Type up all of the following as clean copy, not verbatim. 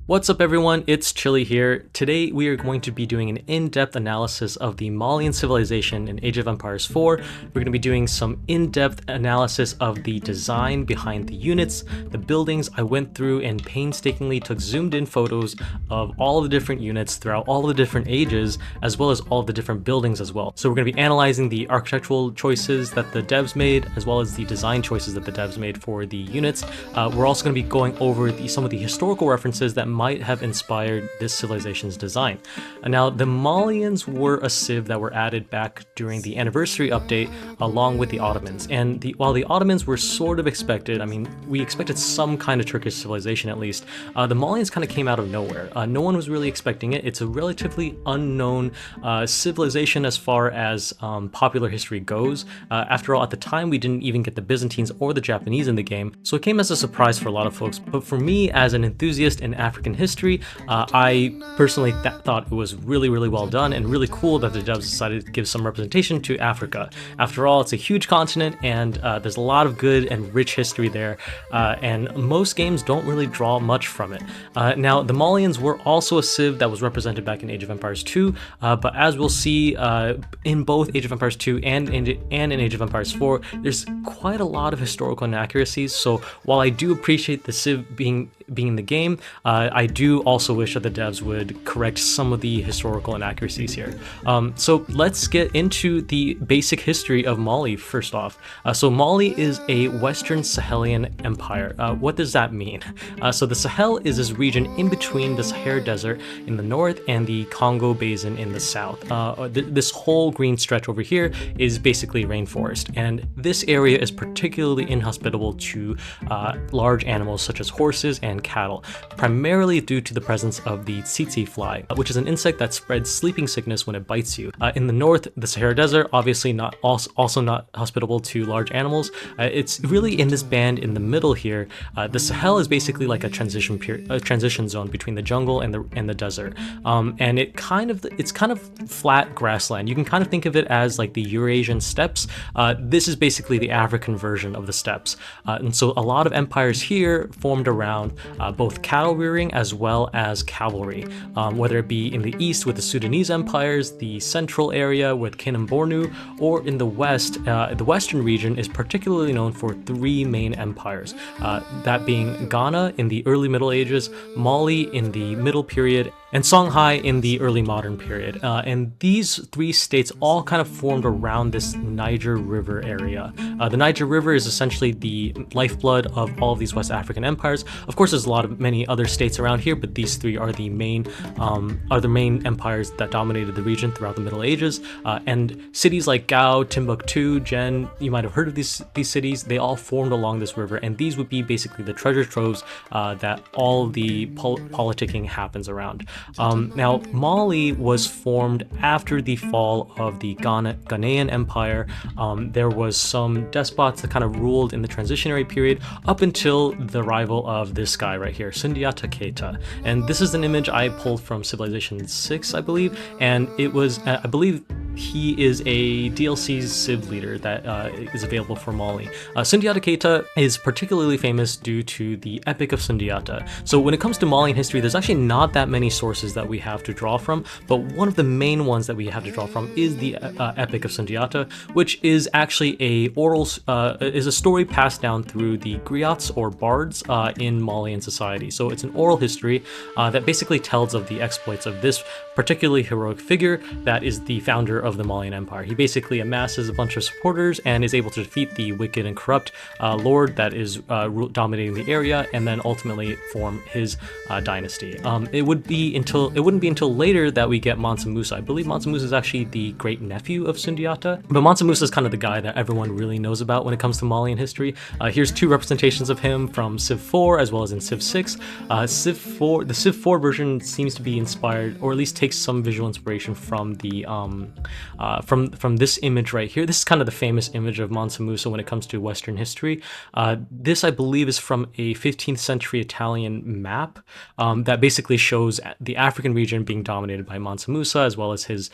What's up everyone, it's Chili here. Today we are going to be doing an in-depth analysis of the Malian civilization in Age of Empires 4. We're going to be doing some in-depth analysis of the design behind the units, the buildings. I went through and painstakingly took zoomed in photos of all of the different units throughout all of the different ages, as well as all of the different buildings as well. So we're going to be analyzing the architectural choices that the devs made, as well as the design choices that the devs made for the units. We're also going to be going over some of the historical references that might have inspired this civilization's design. Now, the Malians were a civ that were added back during the anniversary update along with the Ottomans. And while the Ottomans were sort of expected, I mean, we expected some kind of Turkish civilization at least, the Malians kind of came out of nowhere. No one was really expecting it. It's a relatively unknown civilization as far as popular history goes. After all, at the time, we didn't even get the Byzantines or the Japanese in the game, so it came as a surprise for a lot of folks. But for me, as an enthusiast in African history, I personally thought it was really well done and really cool that the devs decided to give some representation to Africa. After all, it's a huge continent and there's a lot of good and rich history there, and most games don't really draw much from it. Now, the Malians were also a civ that was represented back in Age of Empires 2, but as we'll see in both Age of Empires 2 and in Age of Empires 4, there's quite a lot of historical inaccuracies. So while I do appreciate the civ being in the game, I do also wish that the devs would correct some of the historical inaccuracies here. So let's get into the basic history of Mali first off. So Mali is a Western Sahelian empire. What does that mean? So the Sahel is this region in between the Sahara Desert in the north and the Congo Basin in the south. This whole green stretch over here is basically rainforest, and this area is particularly inhospitable to large animals such as horses and cattle, primarily due to the presence of the tsetse fly, which is an insect that spreads sleeping sickness when it bites you. In the north, the Sahara Desert, obviously also not hospitable to large animals. It's really in this band in the middle here. The Sahel is basically like a transition zone between the jungle and the desert, and it's kind of flat grassland. You can kind of think of it as like the Eurasian steppes. This is basically the African version of the steppes, and so a lot of empires here formed around both cattle rearing as well as cavalry, whether it be in the east with the Sudanese empires, the central area with Kin and Bornu, or in the west, the western region is particularly known for three main empires, that being Ghana in the early Middle Ages, Mali in the Middle Period, and Songhai in the early modern period. And these three states all kind of formed around this Niger River area. The Niger River is essentially the lifeblood of all of these West African empires. Of course, there's many other states around here, but these three are the main empires that dominated the region throughout the Middle Ages. And cities like Gao, Timbuktu, Jen, you might have heard of these cities. They all formed along this river, and these would be basically the treasure troves that all the politicking happens around. Now, Mali was formed after the fall of the Ghanaian Empire. There was some despots that kind of ruled in the transitionary period up until the arrival of this guy right here, Sundiata Keita. And this is an image I pulled from Civilization 6, I believe, and it was, I believe, he is a DLC's civ leader that is available for Mali. Sundiata Keita is particularly famous due to the Epic of Sundiata. So when it comes to Malian history, there's actually not that many sources that we have to draw from, but one of the main ones that we have to draw from is the Epic of Sundiata, which is actually is a story passed down through the griots or bards in Malian society. So it's an oral history that basically tells of the exploits of this particularly heroic figure that is the founder of the Malian Empire. He basically amasses a bunch of supporters and is able to defeat the wicked and corrupt lord that is dominating the area, and then ultimately form his dynasty. It wouldn't be until later that we get Mansa Musa. I believe Mansa Musa is actually the great nephew of Sundiata, but Mansa Musa is kind of the guy that everyone really knows about when it comes to Malian history. Here's two representations of him from Civ 4 as well as in Civ 6. The Civ 4 version seems to be inspired, or at least takes some visual inspiration from the From this image right here. This is kind of the famous image of Mansa Musa when it comes to Western history. This, I believe, is from a 15th century Italian map that basically shows the African region being dominated by Mansa Musa, as well as his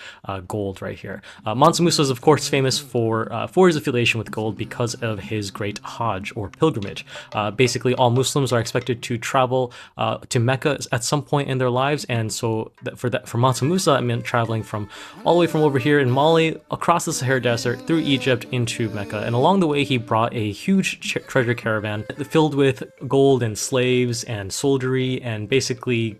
gold right here. Mansa Musa is, of course, famous for his affiliation with gold because of his great Hajj, or pilgrimage. Basically, all Muslims are expected to travel to Mecca at some point in their lives, and so for Mansa Musa, it meant traveling from all the way from over here in Mali, across the Sahara Desert, through Egypt into Mecca. And along the way, he brought a huge treasure caravan filled with gold and slaves and soldiery, and basically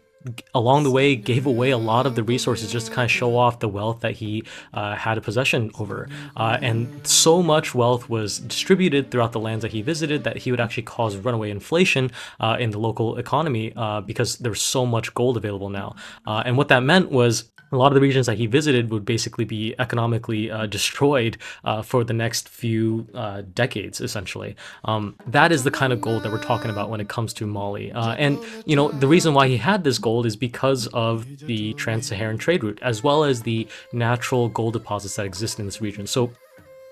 along the way gave away a lot of the resources just to kind of show off the wealth that he had a possession over. And so much wealth was distributed throughout the lands that he visited that he would actually cause runaway inflation in the local economy because there was so much gold available now. And what that meant was a lot of the regions that he visited would basically be economically destroyed for the next few decades, essentially. That is the kind of gold that we're talking about when it comes to Mali. And, you know, the reason why he had this gold is because of the trans-Saharan trade route, as well as the natural gold deposits that exist in this region. So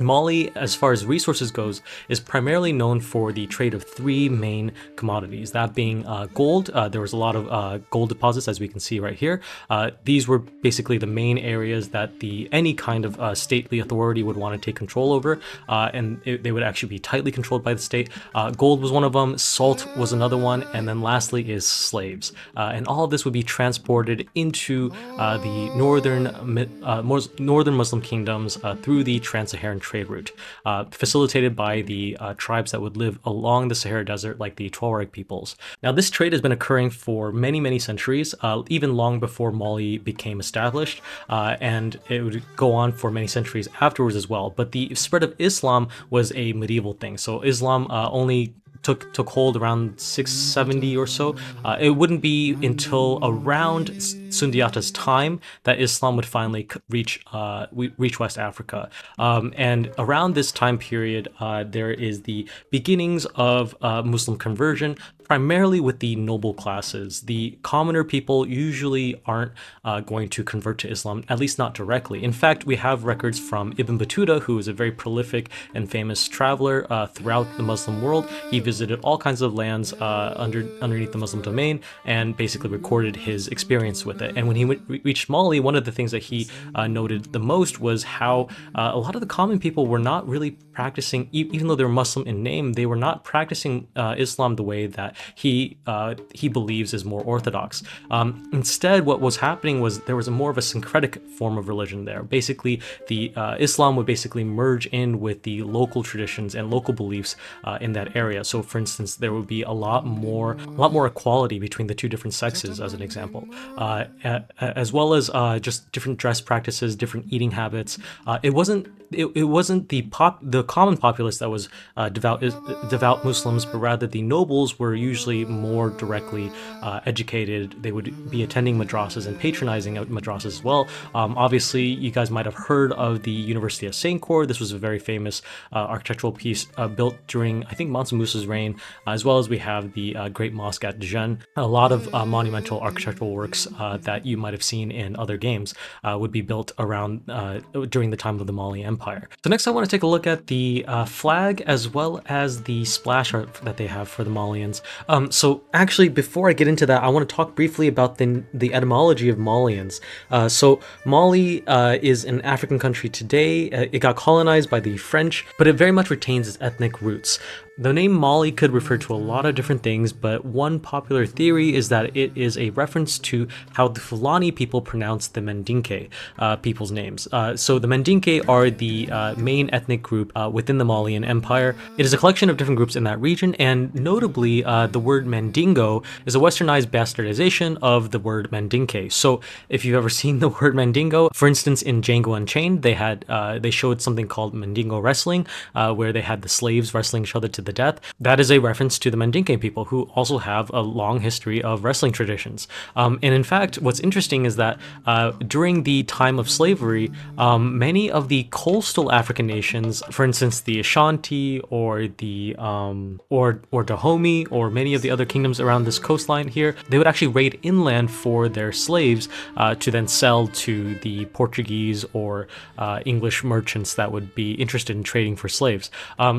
Mali, as far as resources goes, is primarily known for the trade of three main commodities, that being gold. There was a lot of gold deposits, as we can see right here. These were basically the main areas that any kind of stately authority would want to take control over, and they would actually be tightly controlled by the state. Gold was one of them, salt was another one, and then lastly is slaves. And all of this would be transported into the northern Muslim kingdoms through the trans-Saharan trade route, facilitated by the tribes that would live along the Sahara Desert, like the Tuareg peoples. Now, this trade has been occurring for many, many centuries, even long before Mali became established, and it would go on for many centuries afterwards as well. But the spread of Islam was a medieval thing. So Islam only took hold around 670 or so. It wouldn't be until around Sundiata's time that Islam would finally reach West Africa. And around this time period, there is the beginnings of Muslim conversion, primarily with the noble classes. The commoner people usually aren't going to convert to Islam, at least not directly. In fact, we have records from Ibn Battuta, who is a very prolific and famous traveler throughout the Muslim world. He visited all kinds of lands underneath the Muslim domain and basically recorded his experience with it. And when he reached Mali, one of the things that he noted the most was how a lot of the common people were not really practicing, even though they were Muslim in name, they were not practicing Islam the way that he believes is more orthodox. Instead, what was happening was there was a more of a syncretic form of religion there. Basically, the Islam would basically merge in with the local traditions and local beliefs in that area. So, for instance, there would be a lot more equality between the two different sexes, as an example, as well as just different dress practices, different eating habits. It wasn't the common populace that was devout Muslims, but rather the nobles were usually more directly educated. They would be attending madrasas and patronizing madrasas as well. Obviously, you guys might have heard of the University of Sankor. This was a very famous architectural piece built during, I think, Mansa Musa's reign, as well as we have the Great Mosque at Dijon. A lot of monumental architectural works that you might have seen in other games would be built around during the time of the Mali Empire. So next I want to take a look at the flag as well as the splash art that they have for the Malians. So actually, before I get into that, I want to talk briefly about the etymology of Malians. So Mali is an African country today. It got colonized by the French, but it very much retains its ethnic roots. The name Mali could refer to a lot of different things, but one popular theory is that it is a reference to how the Fulani people pronounce the Mandinka people's names. So the Mandinka are the main ethnic group within the Malian Empire. It is a collection of different groups in that region, and notably, the word Mandingo is a westernized bastardization of the word Mandinka. So if you've ever seen the word Mandingo, for instance, in Django Unchained, they showed something called Mandingo wrestling, where they had the slaves wrestling each other to the death. That is a reference to the Mandinka people, who also have a long history of wrestling traditions. And in fact, what's interesting is that during the time of slavery, many of the coastal African nations, for instance, the Ashanti or the or Dahomey, or many of the other kingdoms around this coastline here, they would actually raid inland for their slaves to then sell to the Portuguese or English merchants that would be interested in trading for slaves.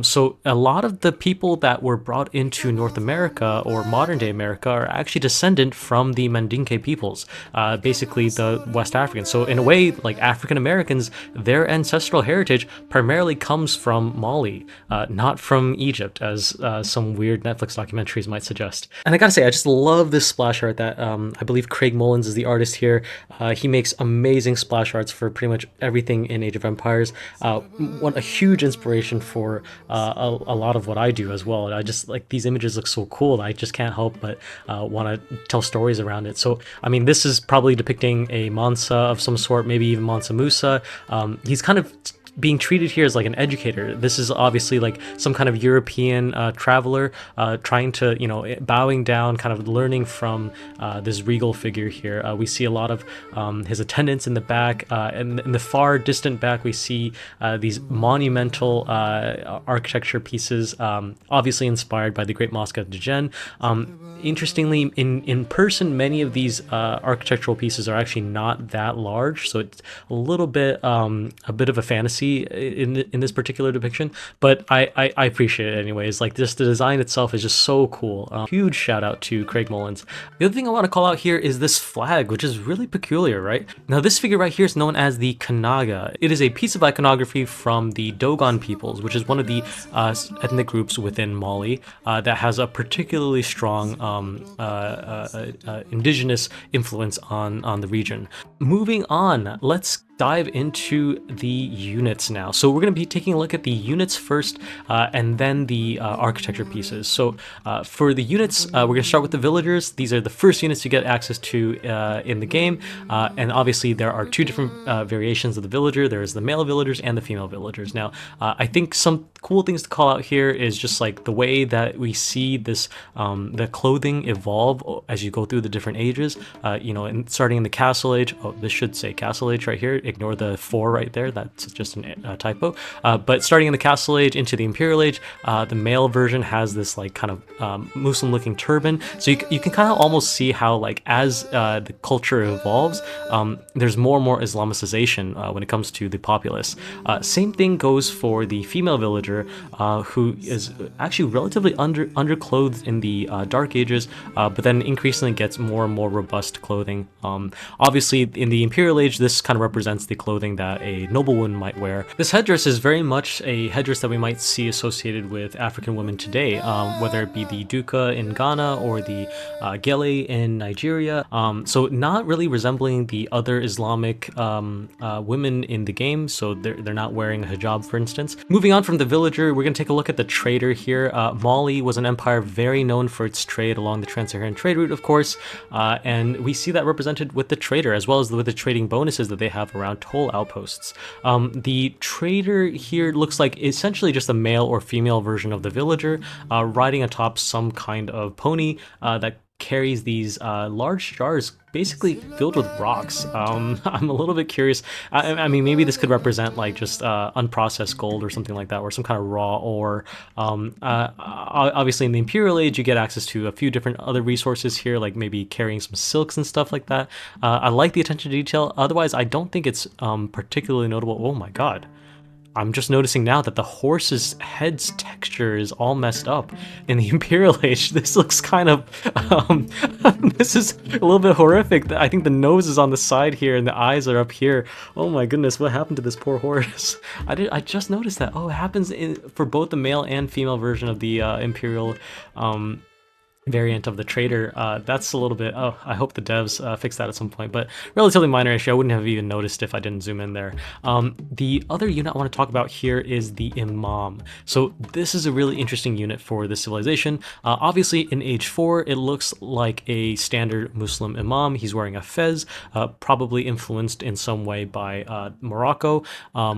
So a lot of the people that were brought into North America or modern day America are actually descendant from the Mandinka peoples, basically the West Africans. So in a way, like African Americans, their ancestral heritage primarily comes from Mali, not from Egypt, as some weird Netflix documentaries might suggest. And I gotta say, I just love this splash art that I believe Craig Mullins is the artist here. He makes amazing splash arts for pretty much everything in Age of Empires. What a huge inspiration for a lot of what I do as well. I just like these images look so cool. I just can't help but want to tell stories around it. So I mean, this is probably depicting a Mansa of some sort, maybe even Mansa Musa. He's kind of being treated here as like an educator. This is obviously like some kind of European traveler trying to, bowing down, kind of learning from this regal figure here. We see a lot of his attendants in the back, and in the far distant back we see these monumental architecture pieces, obviously inspired by the Great Mosque of Djinn. Interestingly, in person, many of these architectural pieces are actually not that large, so it's a little bit a bit of a fantasy in this particular depiction, but I appreciate it anyways. Like, just the design itself is just so cool. Huge shout out to Craig Mullins. The other thing I want to call out here is this flag, which is really peculiar, right? Now this figure right here is known as the Kanaga. It is a piece of iconography from the Dogon peoples, which is one of the ethnic groups within Mali that has a particularly strong indigenous influence on the region. Moving on, let's dive into the units now. So we're going to be taking a look at the units first, and then the architecture pieces. So for the units, we're going to start with the villagers. These are the first units you get access to in the game, and obviously there are two different variations of the villager. There's the male villagers and the female villagers. Now I think some cool things to call out here is just like the way that we see this the clothing evolve as you go through the different ages. And starting in the Castle Age. Oh, this should say Castle Age right here. Ignore the 4 right there. That's just a typo. But starting in the Castle Age into the Imperial Age, the male version has this like kind of Muslim-looking turban. So you can kind of almost see how like as the culture evolves, there's more and more Islamicization when it comes to the populace. Same thing goes for the female villager, who is actually relatively underclothed in the Dark Ages, but then increasingly gets more and more robust clothing. Obviously, in the Imperial Age, this kind of represents the clothing that a noblewoman might wear. This headdress is very much a headdress that we might see associated with African women today, whether it be the Duka in Ghana or the Gele in Nigeria. So not really resembling the other Islamic women in the game, so they're not wearing a hijab, for instance. Moving on from the villager, we're going to take a look at the trader here. Mali was an empire very known for its trade along the Trans-Saharan trade route, of course, and we see that represented with the trader, as well as with the trading bonuses that they have around toll outposts. The trader here looks like essentially just a male or female version of the villager, riding atop some kind of pony that carries these large jars basically filled with rocks. I'm a little bit curious. I mean, maybe this could represent like just unprocessed gold or something like that, or some kind of raw ore. Obviously in the Imperial Age, you get access to a few different other resources here, like maybe carrying some silks and stuff like that. I like the attention to detail. Otherwise, I don't think it's particularly notable. Oh my god. I'm just noticing now that the horse's head's texture is all messed up in the Imperial Age. This looks kind of, this is a little bit horrific. I think the nose is on the side here and the eyes are up here. Oh my goodness, what happened to this poor horse? I just noticed that. Oh, it happens for both the male and female version of the Imperial variant of the trader. That's a little bit, oh, I hope the devs fix that at some point, but relatively minor issue. I wouldn't have even noticed if I didn't zoom in there. The other unit I want to talk about here is the Imam. So this is a really interesting unit for this civilization. Obviously in age 4 it looks like a standard Muslim Imam. He's wearing a fez, probably influenced in some way by Morocco,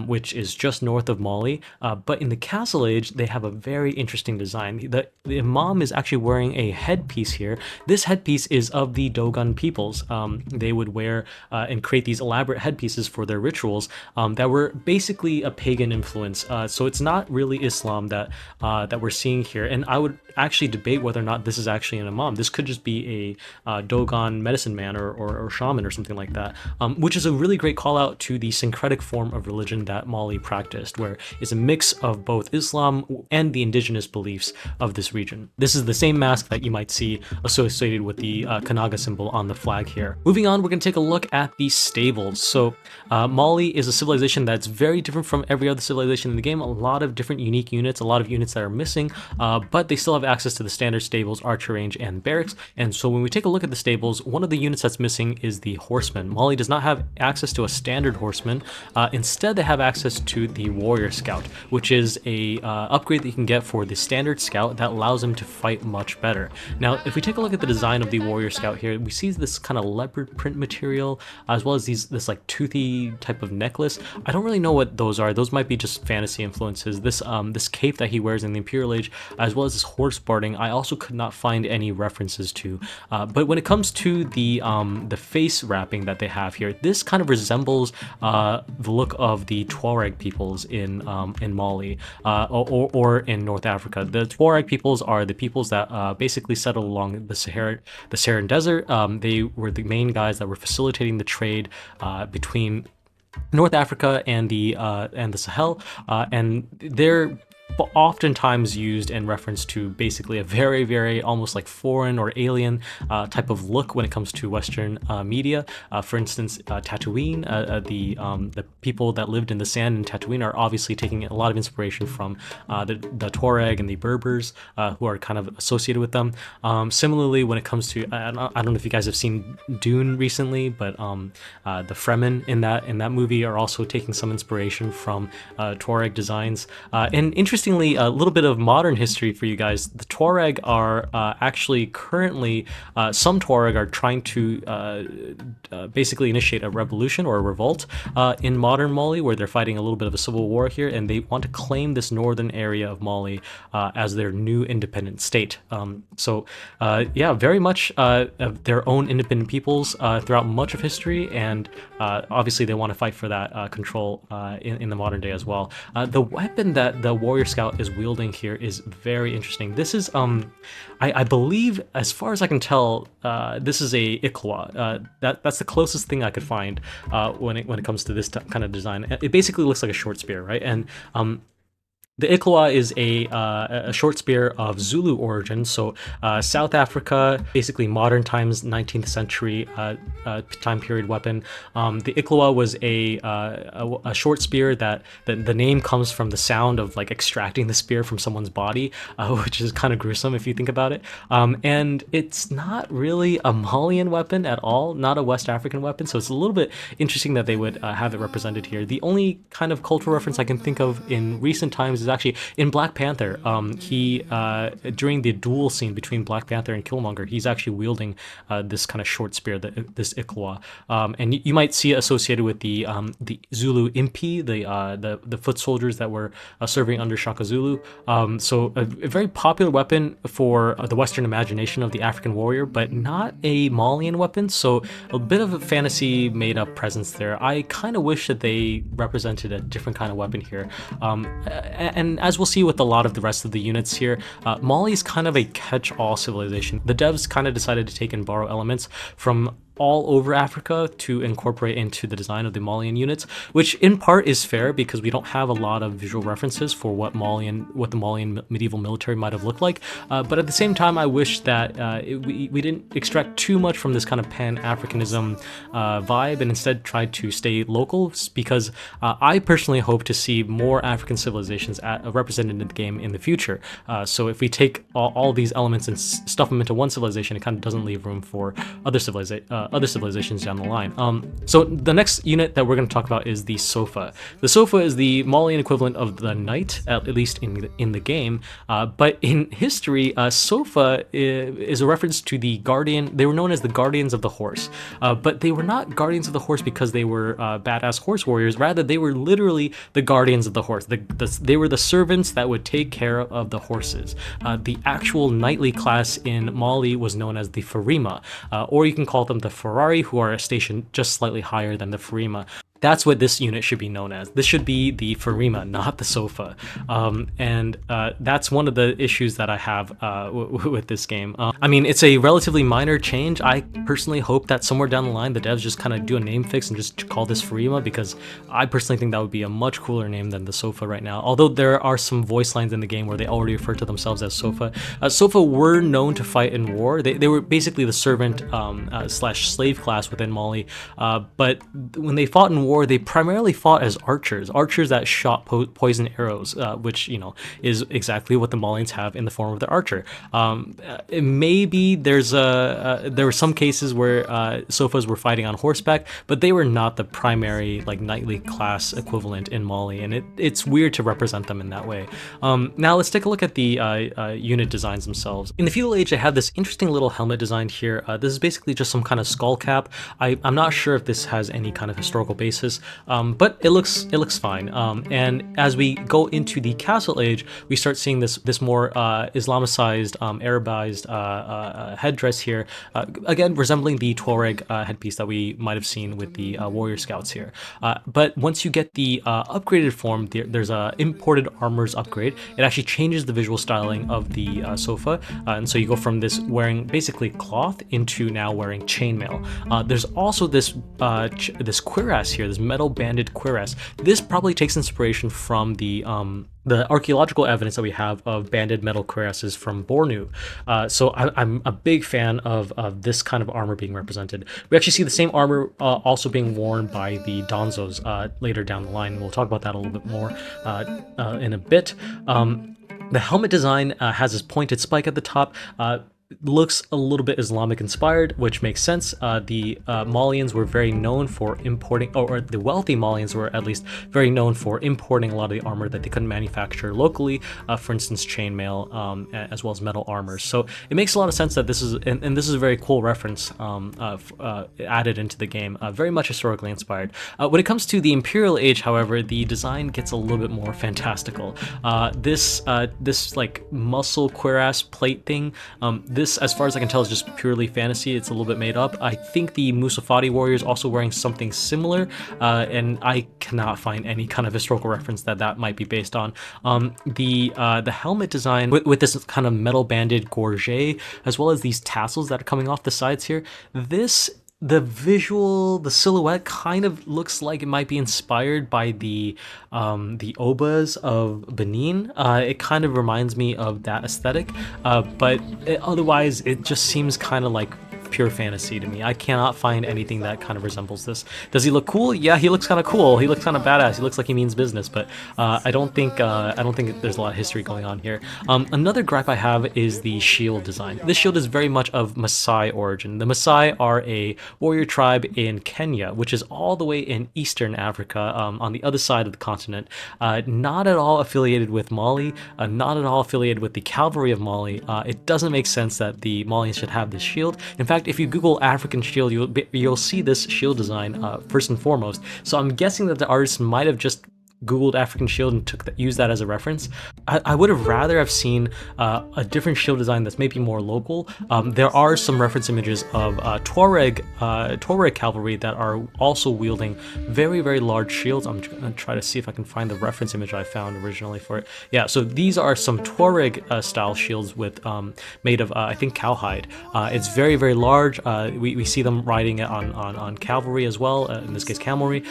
which is just north of Mali. But in the Castle Age they have a very interesting design. The Imam is actually wearing a headpiece here. This headpiece is of the Dogon peoples. They would wear and create these elaborate headpieces for their rituals that were basically a pagan influence. So it's not really Islam that we're seeing here. And I would actually debate whether or not this is actually an Imam. This could just be a Dogon medicine man or shaman or something like that, which is a really great call out to the syncretic form of religion that Mali practiced, where it's a mix of both Islam and the indigenous beliefs of this region. This is the same mask that you might see associated with the Kanaga symbol on the flag here. Moving on, we're going to take a look at the stables. So Mali is a civilization that's very different from every other civilization in the game. A lot of different unique units, a lot of units that are missing, but they still have access to the standard stables, Archery Range, and Barracks. And so when we take a look at the stables, one of the units that's missing is the Horseman. Mali does not have access to a standard Horseman. Instead, they have access to the Warrior Scout, which is a upgrade that you can get for the standard Scout that allows them to fight much better. Now, if we take a look at the design of the Warrior Scout here, we see this kind of leopard print material, as well as this like toothy type of necklace. I don't really know what those are. Those might be just fantasy influences. This cape that he wears in the Imperial Age, as well as this horse barding, I also could not find any references to. But when it comes to the face wrapping that they have here, this kind of resembles the look of the Tuareg peoples in Mali or in North Africa. The Tuareg peoples are the peoples that basically settled along the Saharan desert. They were the main guys that were facilitating the trade between North Africa and the Sahel, and they're oftentimes used in reference to basically a very, very almost like foreign or alien type of look when it comes to Western media. For instance, Tatooine, the people that lived in the sand in Tatooine are obviously taking a lot of inspiration from the Tuareg and the Berbers who are kind of associated with them. Similarly, when it comes to, I don't know if you guys have seen Dune recently, but the Fremen in that movie are also taking some inspiration from Tuareg designs. And interestingly, a little bit of modern history for you guys. The Tuareg are actually currently, some Tuareg are trying to basically initiate a revolution or a revolt in modern Mali, where they're fighting a little bit of a civil war here, and they want to claim this northern area of Mali as their new independent state. Yeah, very much of their own independent peoples throughout much of history, and obviously they want to fight for that control in the modern day as well. The weapon that the Warrior Scout is wielding here is very interesting. This is, I believe, as far as I can tell, this is a Ikwa. That's the closest thing I could find when it comes to this kind of design. It basically looks like a short spear, right? And the Ikwa is a short spear of Zulu origin, so South Africa, basically modern times, 19th century time period weapon. The Ikwa was a short spear that the name comes from the sound of like extracting the spear from someone's body, which is kind of gruesome if you think about it. And it's not really a Malian weapon at all, not a West African weapon, so it's a little bit interesting that they would have it represented here. The only kind of cultural reference I can think of in recent times is actually in Black Panther. He during the duel scene between Black Panther and Killmonger, he's actually wielding this kind of short spear, this Ikwa, and you might see it associated with the Zulu Impi, the foot soldiers that were serving under Shaka Zulu. So a very popular weapon for the Western imagination of the African warrior, but not a Malian weapon. So a bit of a fantasy made up presence there. I kind of wish that they represented a different kind of weapon here. And as we'll see with a lot of the rest of the units here, Mali is kind of a catch-all civilization. The devs kind of decided to take and borrow elements from all over Africa to incorporate into the design of the Malian units, which in part is fair because we don't have a lot of visual references for what the Malian medieval military might have looked like. But at the same time, I wish that we didn't extract too much from this kind of Pan-Africanism vibe and instead tried to stay local, because I personally hope to see more African civilizations represented in the game in the future. So if we take all these elements and stuff them into one civilization, it kind of doesn't leave room for other civilizations down the line. So the next unit that we're going to talk about is the Sofa. The Sofa is the Malian equivalent of the Knight, at least in the game. But in history, Sofa is a reference to the Guardian. They were known as the Guardians of the Horse, but they were not Guardians of the Horse because they were badass horse warriors. Rather, they were literally the Guardians of the Horse. They were the servants that would take care of the horses. The actual knightly class in Mali was known as the Farimba, or you can call them the Ferrari, who are a station just slightly higher than the Farimba. That's what this unit should be known as. This should be the Farimba, not the Sofa. And that's one of the issues that I have with this game. I mean, it's a relatively minor change. I personally hope that somewhere down the line, the devs just kind of do a name fix and just call this Farimba, because I personally think that would be a much cooler name than the Sofa right now. Although there are some voice lines in the game where they already refer to themselves as Sofa. Sofa were known to fight in war. They were basically the servant slash slave class within Mali. But when they fought in war, they primarily fought as archers that shot poison arrows, which, you know, is exactly what the Malians have in the form of their archer. Maybe there were some cases where Sofas were fighting on horseback, but they were not the primary like knightly class equivalent in Mali, and it's weird to represent them in that way. Now let's take a look at the unit designs themselves. In the feudal age, I have this interesting little helmet design here. This is basically just some kind of skull cap. I'm not sure if this has any kind of historical basis, but it looks fine. And as we go into the Castle Age, we start seeing this more Islamicized, Arabized headdress here, again resembling the Tuareg headpiece that we might have seen with the warrior scouts here. But once you get the upgraded form, there's a imported armors upgrade. It actually changes the visual styling of the Sofa, and so you go from this wearing basically cloth into now wearing chainmail. There's also this cuirass here, this metal banded cuirass. This probably takes inspiration from the archaeological evidence that we have of banded metal cuirasses from Bornu. So I'm a big fan of this kind of armor being represented. We actually see the same armor also being worn by the Donsos later down the line. We'll talk about that a little bit more in a bit. The helmet design has this pointed spike at the top. Looks a little bit Islamic inspired, which makes sense. The Malians were very known for importing, or the wealthy Malians were at least very known for importing a lot of the armor that they couldn't manufacture locally, for instance chainmail, as well as metal armor. So it makes a lot of sense that this is, and this is a very cool reference added into the game, very much historically inspired. When it comes to the Imperial Age, however, the design gets a little bit more fantastical. This like muscle cuirass plate thing, this, as far as I can tell, is just purely fantasy. It's a little bit made up. I think the Musofadi Warrior is also wearing something similar, and I cannot find any kind of historical reference that might be based on. The helmet design with this kind of metal banded gorget, as well as these tassels that are coming off the sides here, the silhouette kind of looks like it might be inspired by the obas of Benin. It kind of reminds me of that aesthetic, but otherwise it just seems kind of like pure fantasy to me. I cannot find anything that kind of resembles this. Does he look cool? Yeah, he looks kind of cool. He looks kind of badass. He looks like he means business, but I don't think there's a lot of history going on here. Another gripe I have is the shield design. This shield is very much of Maasai origin. The Maasai are a warrior tribe in Kenya, which is all the way in eastern Africa, on the other side of the continent. Not at all affiliated with Mali, not at all affiliated with the cavalry of Mali. It doesn't make sense that the Malians should have this shield. In fact, if you Google African shield, you'll see this shield design first and foremost. So I'm guessing that the artist might have just Googled African shield and used that as a reference. I would have rather have seen a different shield design that's maybe more local. There are some reference images of Tuareg cavalry that are also wielding very, very large shields. I'm gonna try to see if I can find the reference image I found originally for it. Yeah, so these are some Tuareg style shields with made of I think cowhide. It's very, very large. We see them riding it on cavalry as well, in this case camelry.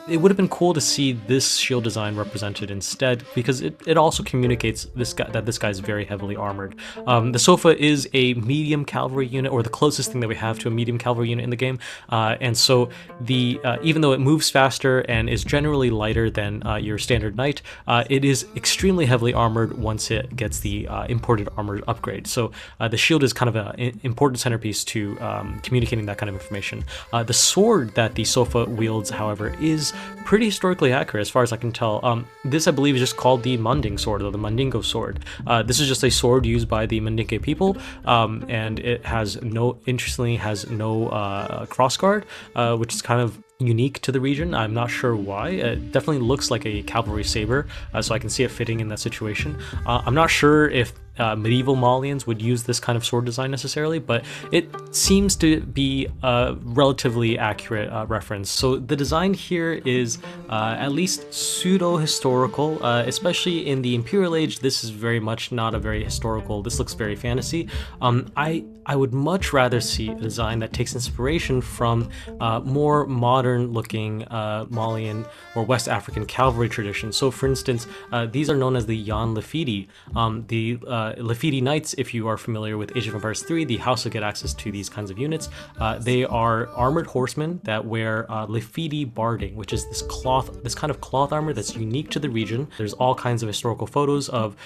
It would have been cool to see this shield design represented instead, because it also communicates that this guy is very heavily armored. The Sofa is a medium cavalry unit, or the closest thing that we have to a medium cavalry unit in the game, and so even though it moves faster and is generally lighter than your standard knight, it is extremely heavily armored once it gets the imported armor upgrade. So the shield is kind of an important centerpiece to communicating that kind of information. The sword that the Sofa wields, however, is pretty historically accurate as far as I can tell. This, I believe, is just called the Manding sword, or the Mandingo sword. This is just a sword used by the Mandingo people, and it has interestingly has no crossguard, which is kind of unique to the region. I'm not sure why. It definitely looks like a cavalry saber, so I can see it fitting in that situation. I'm not sure if medieval Malians would use this kind of sword design necessarily, but it seems to be a relatively accurate reference. So the design here is at least pseudo-historical, especially in the Imperial Age. This is very much not a very historical, this looks very fantasy. I would much rather see a design that takes inspiration from more modern looking Malian or West African cavalry traditions. So for instance, these are known as the Yan Lafidi. The Lafidi Knights, if you are familiar with Age of Empires 3, the house will get access to these kinds of units. They are armored horsemen that wear Lafidi barding, which is this kind of cloth armor that's unique to the region. There's all kinds of historical photos of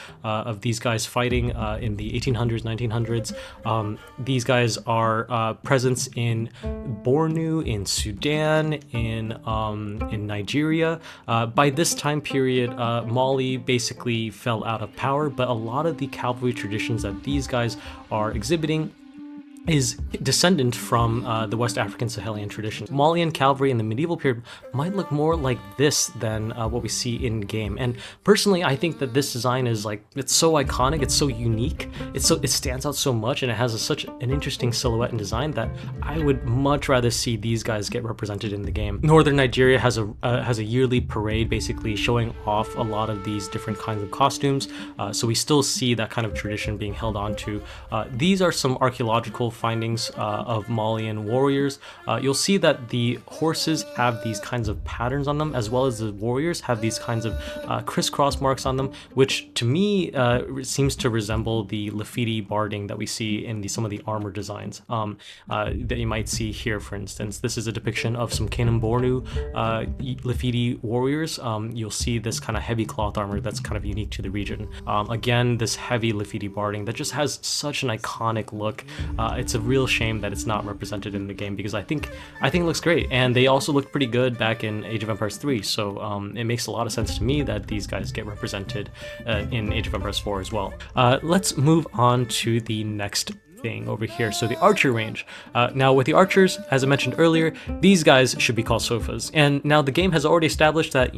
these guys fighting in the 1800s, 1900s. These guys are present in Bornu, in Sudan, in Nigeria. By this time period, Mali basically fell out of power, but a lot of the cavalry traditions that these guys are exhibiting is descendant from the West African Sahelian tradition. Malian cavalry in the medieval period might look more like this than what we see in game. And personally, I think that this design is it's so iconic, it's so unique, it stands out so much, and it has such an interesting silhouette and design that I would much rather see these guys get represented in the game. Northern Nigeria has a yearly parade basically showing off a lot of these different kinds of costumes, so we still see that kind of tradition being held on to. These are some archaeological findings of Malian warriors. You'll see that the horses have these kinds of patterns on them, as well as the warriors have these kinds of crisscross marks on them, which to me seems to resemble the Lafidi barding that we see in some of the armor designs that you might see here. For instance, this is a depiction of some Canaan Bornu Lafidi warriors. You'll see this kind of heavy cloth armor that's kind of unique to the region. Again, this heavy Lafidi barding that just has such an iconic look. It's a real shame that it's not represented in the game, because I think it looks great, and they also looked pretty good back in Age of Empires 3, so it makes a lot of sense to me that these guys get represented in Age of Empires 4 as well. Let's move on to the next thing over here. So the Archery Range. Now with the archers, as I mentioned earlier, these guys should be called Sofas. And now the game has already established that,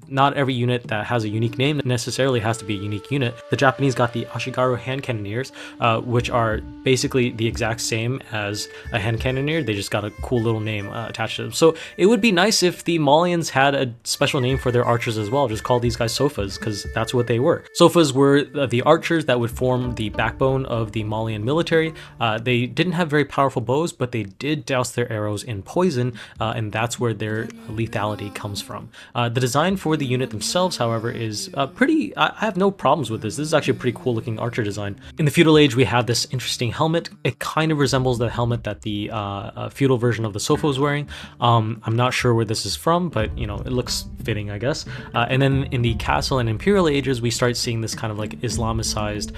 not every unit that has a unique name necessarily has to be a unique unit. The Japanese got the Ashigaru hand cannoneers, which are basically the exact same as a hand cannoneer. They just got a cool little name attached to them. So it would be nice if the Malians had a special name for their archers as well. Just call these guys Sofas, because that's what they were. Sofas were the archers that would form the backbone of the Malian military. They didn't have very powerful bows, but they did douse their arrows in poison, and that's where their lethality comes from. The design for the unit themselves, however, is pretty. I have no problems with this. This is actually a pretty cool looking archer design. In the feudal age, we have this interesting helmet. It kind of resembles the helmet that the feudal version of the Sofa was wearing. I'm not sure where this is from, but it looks fitting, I guess. And then in the castle and imperial ages, we start seeing this kind of Islamicized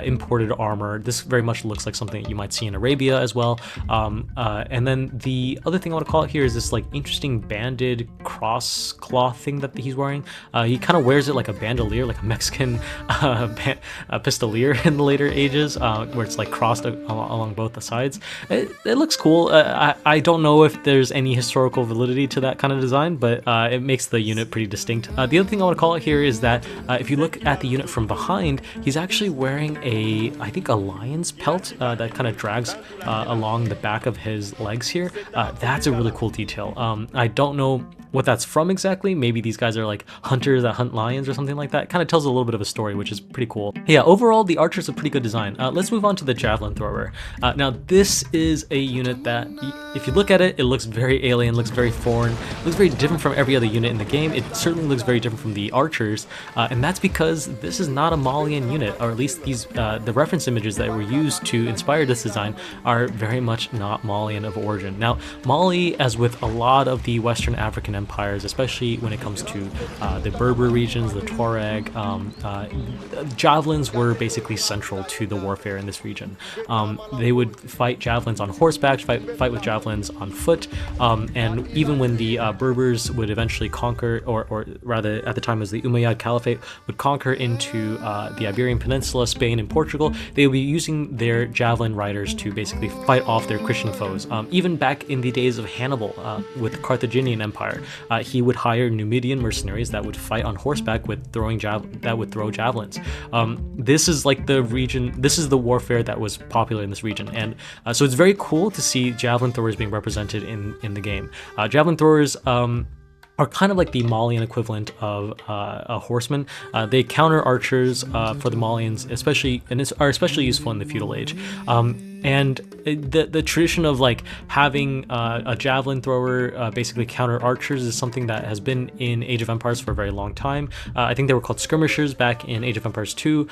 imported armor. This very much looks looks like something that you might see in Arabia as well. And then the other thing I want to call it here is this like interesting banded cross cloth thing that he's wearing. He kind of wears it like a bandolier, like a Mexican pistolier in the later ages, where it's like crossed along both the sides. It looks cool. I don't know if there's any historical validity to that kind of design, but it makes the unit pretty distinct. The other thing I want to call it here is that if you look at the unit from behind, he's actually wearing I think a lion's pelt that kind of drags along the back of his legs here. That's a really cool detail. I don't know what that's from exactly. Maybe these guys are like hunters that hunt lions or something like that. It kind of tells a little bit of a story, which is pretty cool. Yeah, overall, the Archer's a pretty good design. Let's move on to the Javelin Thrower. Now, this is a unit that, if you look at it, it looks very alien, looks very foreign, looks very different from every other unit in the game. It certainly looks very different from the Archers, and that's because this is not a Malian unit, or at least these the reference images that were used to inspire this design are very much not Malian of origin. Now, Mali, as with a lot of the Western African empires, especially when it comes to the Berber regions, the Tuareg, javelins were basically central to the warfare in this region. They would fight javelins on horseback, fight with javelins on foot, and even when the Berbers would eventually conquer, or rather at the time it was the Umayyad Caliphate, would conquer into the Iberian Peninsula, Spain, and Portugal, they would be using their javelin riders to basically fight off their Christian foes. Even back in the days of Hannibal with the Carthaginian Empire, he would hire Numidian mercenaries that would fight on horseback with throw javelins. This is like the region, this is the warfare that was popular in this region, and so it's very cool to see javelin throwers being represented in the game. Javelin throwers are kind of like the Malian equivalent of a horseman. They counter archers for the Malians, are especially useful in the feudal age. And the tradition of like having a javelin thrower basically counter archers is something that has been in Age of Empires for a very long time. I think they were called skirmishers back in Age of Empires 2.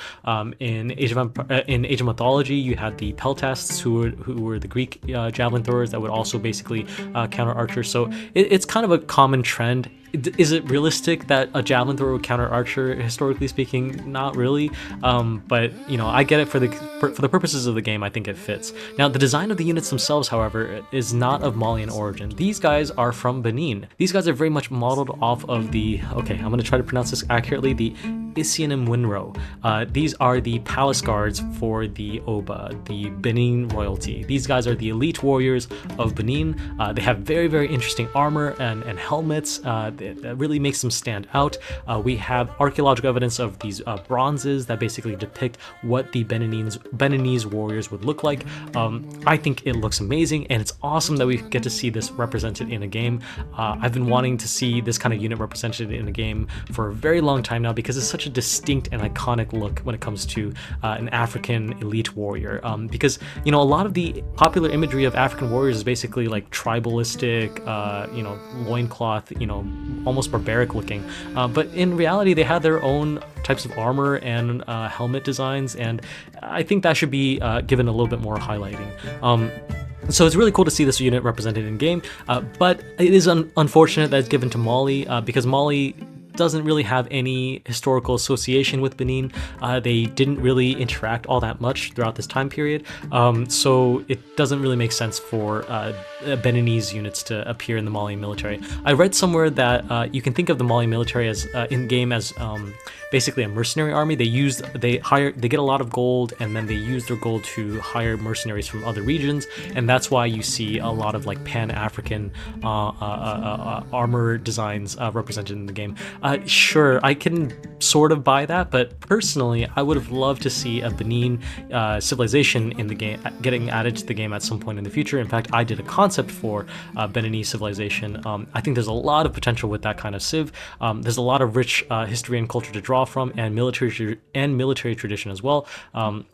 In Age of Mythology, you had the peltasts who were the Greek javelin throwers that would also basically counter archers. So it's kind of a common trend. Is it realistic that a javelin thrower would counter archer? Historically speaking, not really. But you know, I get it for the purposes of the game. I think it fits. Now, the design of the units themselves, however, is not of Malian origin. These guys are from Benin. These guys are very much modeled off of the, okay, I'm going to try to pronounce this accurately, the Isianim Winro. These are the palace guards for the Oba, the Benin royalty. These guys are the elite warriors of Benin. They have very, very interesting armor and helmets that really makes them stand out. We have archaeological evidence of these bronzes that basically depict what the Beninese warriors would look like. I think it looks amazing, and it's awesome that we get to see this represented in a game. I've been wanting to see this kind of unit represented in a game for a very long time now, because it's such a distinct and iconic look when it comes to an African elite warrior. Because, you know, a lot of the popular imagery of African warriors is basically like tribalistic, loincloth, almost barbaric looking. But in reality, they had their own types of armor and helmet designs, and I think that should be given a little bit more highlighting. So it's really cool to see this unit represented in game, but it is unfortunate that it's given to Mali, because Mali doesn't really have any historical association with Benin. They didn't really interact all that much throughout this time period, so it doesn't really make sense for Beninese units to appear in the Malian military. I read somewhere that you can think of the Malian military as in-game as basically a mercenary army. They get a lot of gold, and then they use their gold to hire mercenaries from other regions, and that's why you see a lot of like Pan-African armor designs represented in the game. Sure, I can sort of buy that, but personally, I would have loved to see a Benin civilization in the game getting added to the game at some point in the future. In fact, I did a concept for Beninese civilization. I think there's a lot of potential with that kind of civ. There's a lot of rich history and culture to draw from, and military tradition as well.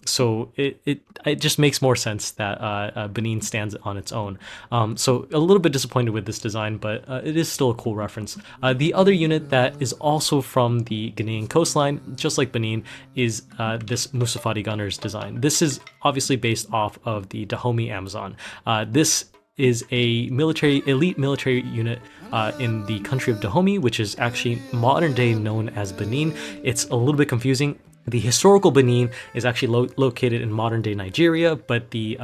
So it just makes more sense that Benin stands on its own. So a little bit disappointed with this design, but it is still a cool reference. The other unit that is also from the Ghanaian coastline, just like Benin, is this Musofadi Gunner's design. This is obviously based off of the Dahomey Amazon. This is a elite military unit in the country of Dahomey, which is actually modern day known as Benin. It's a little bit confusing. The historical Benin is actually located in modern-day Nigeria, but the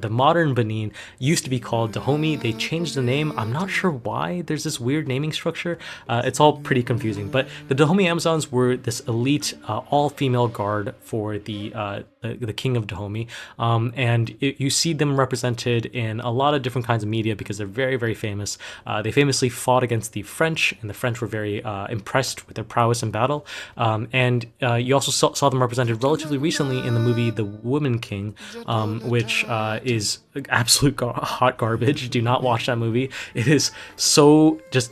modern Benin used to be called Dahomey. They changed the name. I'm not sure why. There's this weird naming structure. It's all pretty confusing. But the Dahomey Amazons were this elite, all-female guard for the king of Dahomey, and you see them represented in a lot of different kinds of media because they're very, very famous. They famously fought against the French, and the French were very impressed with their prowess in battle. And you also saw them represented relatively recently in the movie The Woman King, which is absolute hot garbage. Do not watch that movie. It is so just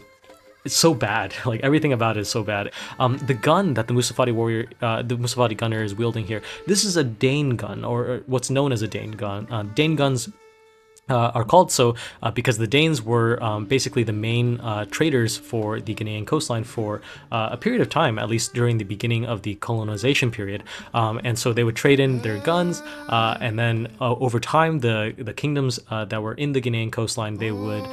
it's so bad. Like everything about it is so bad. The gun that the Musofadi Warrior, the Musofadi Gunner is wielding here, this is a Dane gun, or what's known as a Dane gun. Dane guns are called so because the Danes were basically the main traders for the Ghanaian coastline for a period of time, at least during the beginning of the colonization period. And so they would trade in their guns, and then over time, the kingdoms that were in the Ghanaian coastline, they would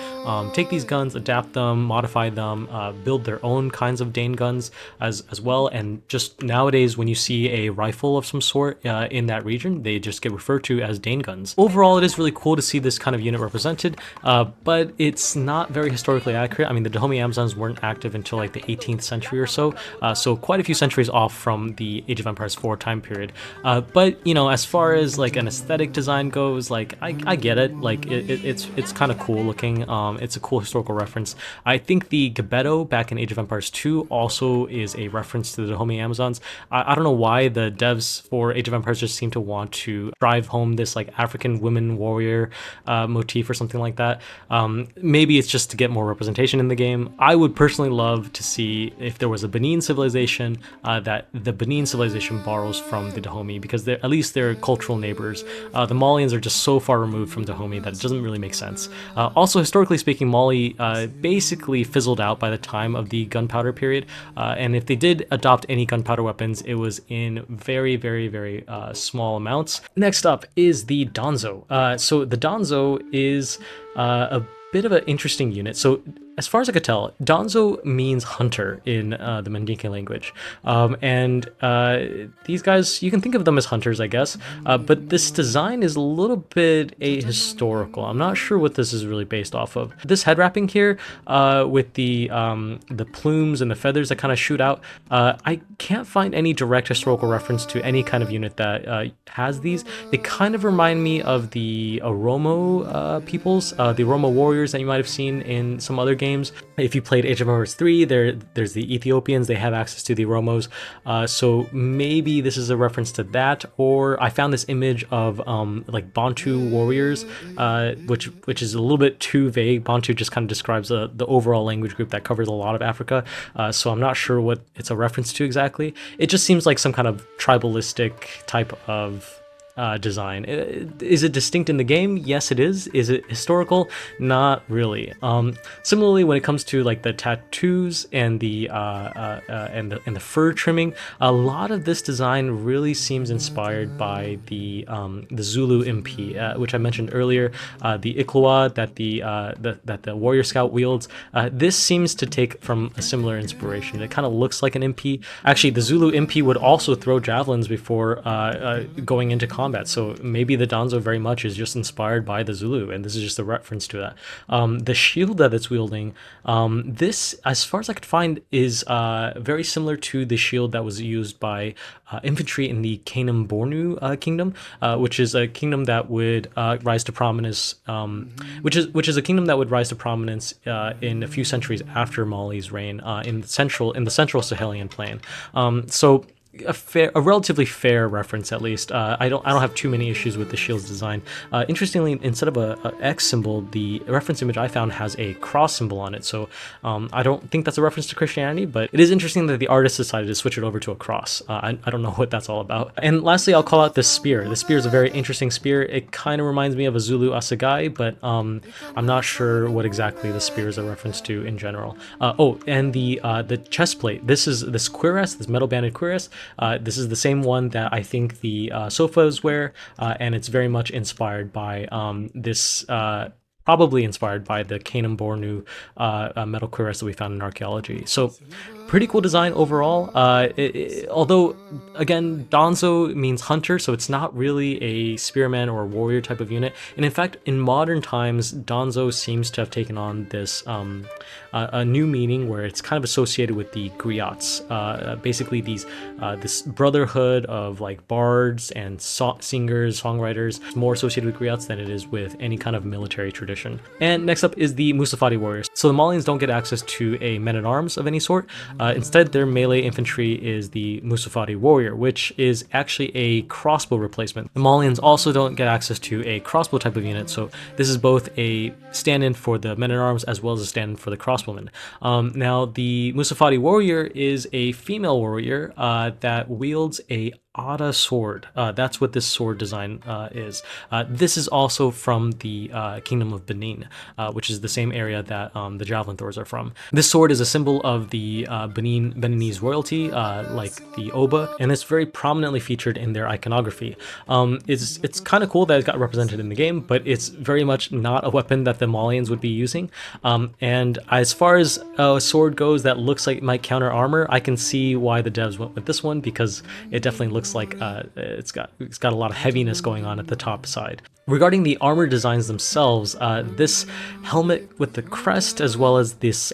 take these guns, adapt them, modify them, build their own kinds of Dane guns as well. And just nowadays, when you see a rifle of some sort in that region, they just get referred to as Dane guns. Overall, it is really cool to see this kind of unit represented, but it's not very historically accurate. I mean, the Dahomey Amazons weren't active until like the 18th century or so, so quite a few centuries off from the Age of Empires 4 time period. But you know, as far as like an aesthetic design goes, like I get it. Like it's kind of cool looking. It's a cool historical reference. I think the Gebetto back in Age of Empires 2 also is a reference to the Dahomey Amazons. I don't know why the devs for Age of Empires just seem to want to drive home this like African women warrior motif or something like that. Maybe it's just to get more representation in the game. I would personally love to see if there was a Benin civilization that the Benin civilization borrows from the Dahomey, because they're at least they're cultural neighbors. The Malians are just so far removed from Dahomey that it doesn't really make sense. Also, historically speaking, Mali basically fizzled out by the time of the gunpowder period, and if they did adopt any gunpowder weapons, it was in very, very, very small amounts. Next up is the Donso. So the Donso is a bit of an interesting unit. So as far as I could tell, Donso means hunter in the Mandinka language. And these guys, you can think of them as hunters, I guess. But this design is a little bit ahistorical. I'm not sure what this is really based off of. This head wrapping here with the plumes and the feathers that kind of shoot out, I can't find any direct historical reference to any kind of unit that has these. They kind of remind me of the Oromo peoples, the Oromo warriors that you might have seen in some other games. If you played Age of Empires 3, there's the Ethiopians, they have access to the Oromos, so maybe this is a reference to that. Or I found this image of like Bantu warriors, which is a little bit too vague. Bantu just kind of describes the overall language group that covers a lot of Africa, so I'm not sure what it's a reference to exactly. It just seems like some kind of tribalistic type of design. Is it distinct in the game? Yes, it is. Is it historical? Not really. Similarly, when it comes to like the tattoos and the fur trimming, a lot of this design really seems inspired by the Zulu MP, which I mentioned earlier. The Ikloa that the Warrior Scout wields. This seems to take from a similar inspiration. It kind of looks like an MP. Actually, the Zulu MP would also throw javelins before going into combat. So maybe the Donso very much is just inspired by the Zulu, and this is just a reference to that. The shield that it's wielding, this, as far as I could find, is very similar to the shield that was used by infantry in the Kanem Bornu kingdom, which is a kingdom that would rise to prominence, which is a kingdom that would rise to prominence in a few centuries after Mali's reign in the central Sahelian plain. So a relatively fair reference, at least. I don't have too many issues with the shield's design. Interestingly, instead of a X symbol, the reference image I found has a cross symbol on it. So I don't think that's a reference to Christianity, but it is interesting that the artist decided to switch it over to a cross. I don't know what that's all about. And lastly, I'll call out this spear. The spear is a very interesting spear. It kind of reminds me of a Zulu assegai, but I'm not sure what exactly the spear is a reference to in general. Oh, and the chest plate. This is this cuirass, this metal banded cuirass. This is the same one that I think the sofas wear, and it's very much inspired by this probably inspired by the Kanem Bornu metal cuirass that we found in archaeology. So pretty cool design overall. Although, again, Donso means hunter, so it's not really a spearman or a warrior type of unit. And in fact, in modern times, Donso seems to have taken on this a new meaning where it's kind of associated with the griots. Basically, this brotherhood of like bards and singers, songwriters, more associated with griots than it is with any kind of military tradition. And next up is the Musofadi Warriors. So the Malians don't get access to a men-at-arms of any sort. Instead, their melee infantry is the Musofadi Warrior, which is actually a crossbow replacement. The Malians also don't get access to a crossbow type of unit, so this is both a stand-in for the men-at-arms as well as a stand-in for the crossbowmen. Now, the Musofadi Warrior is a female warrior that wields a Ada sword. That's what this sword design is. This is also from the Kingdom of Benin, which is the same area that the Javelin Throwers are from. This sword is a symbol of the Beninese royalty, like the Oba, and it's very prominently featured in their iconography. It's kind of cool that it got represented in the game, but it's very much not a weapon that the Malians would be using. And as far as a sword goes that looks like it might counter armor, I can see why the devs went with this one, because it definitely looks like it's got a lot of heaviness going on at the top side. Regarding the armor designs themselves, this helmet with the crest, as well as this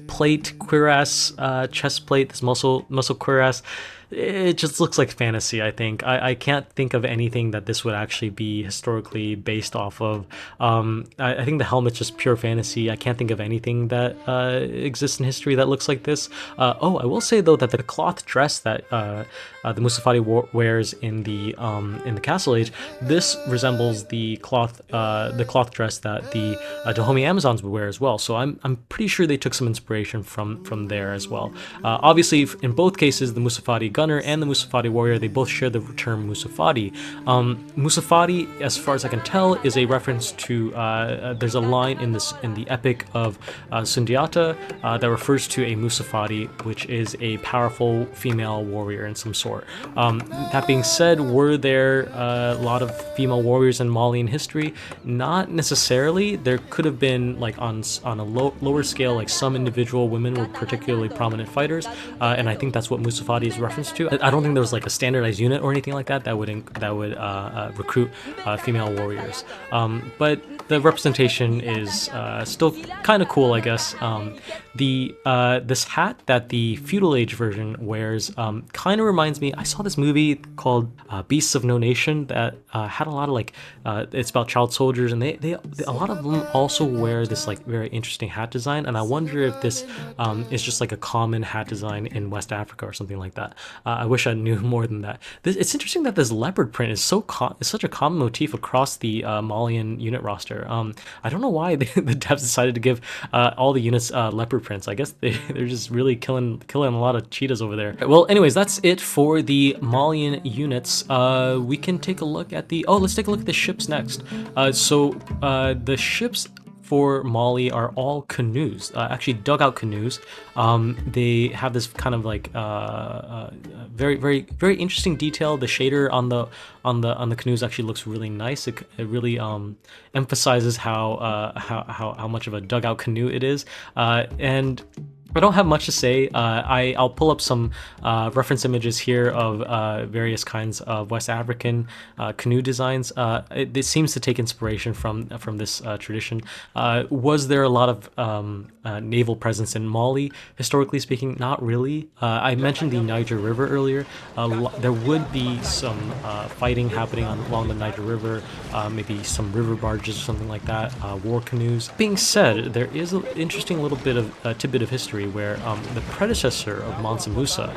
plate, cuirass, chest plate, this muscle cuirass, it just looks like fantasy, I think. I can't think of anything that this would actually be historically based off of. I think the helmet's just pure fantasy. I can't think of anything that exists in history that looks like this. Oh, I will say though that the cloth dress that the Musofadi wears in the Castle Age, this resembles the cloth dress that the Dahomey Amazons would wear as well. So I'm pretty sure they took some inspiration from there as well. Obviously, in both cases, the Musofadi Gunner and the Musofadi Warrior, they both share the term Musofadi. Musofadi, as far as I can tell, is a reference to there's a line in the epic of Sundiata that refers to a Musofadi, which is a powerful female warrior in some sort. That being said, were there a lot of female warriors in Malian history? Not necessarily. There could have been, like on a lower scale, like some individual women were particularly prominent fighters, and I think that's what Musofadi is referenced to. I don't think there was like a standardized unit or anything like that would recruit female warriors. But the representation is still kind of cool, I guess. This hat that the feudal age version wears kind of reminds me. I saw this movie called Beasts of No Nation that had a lot of like it's about child soldiers, and they a lot of them also wear this like very interesting hat design. And I wonder if this is just like a common hat design in West Africa or something like that. I wish I knew more than that. It's interesting that this leopard print is such a common motif across the Malian unit roster. I don't know why the devs decided to give all the units leopard prints. I guess they're just really killing a lot of cheetahs over there. Well, anyways, that's it for the Malian units. We can take a look at let's take a look at the ships next. The ships for Mali are all canoes, actually dugout canoes. They have this kind of like very, very, very interesting detail. The shader on the canoes actually looks really nice. It really emphasizes how much of a dugout canoe it is, and I don't have much to say. I'll pull up some reference images here of various kinds of West African canoe designs. It seems to take inspiration from this tradition. Was there a lot of naval presence in Mali? Historically speaking, not really. I mentioned the Niger River earlier. There would be some fighting happening along the Niger River, maybe some river barges or something like that, war canoes. Being said, there is an interesting little bit of tidbit of history where the predecessor of Mansa Musa,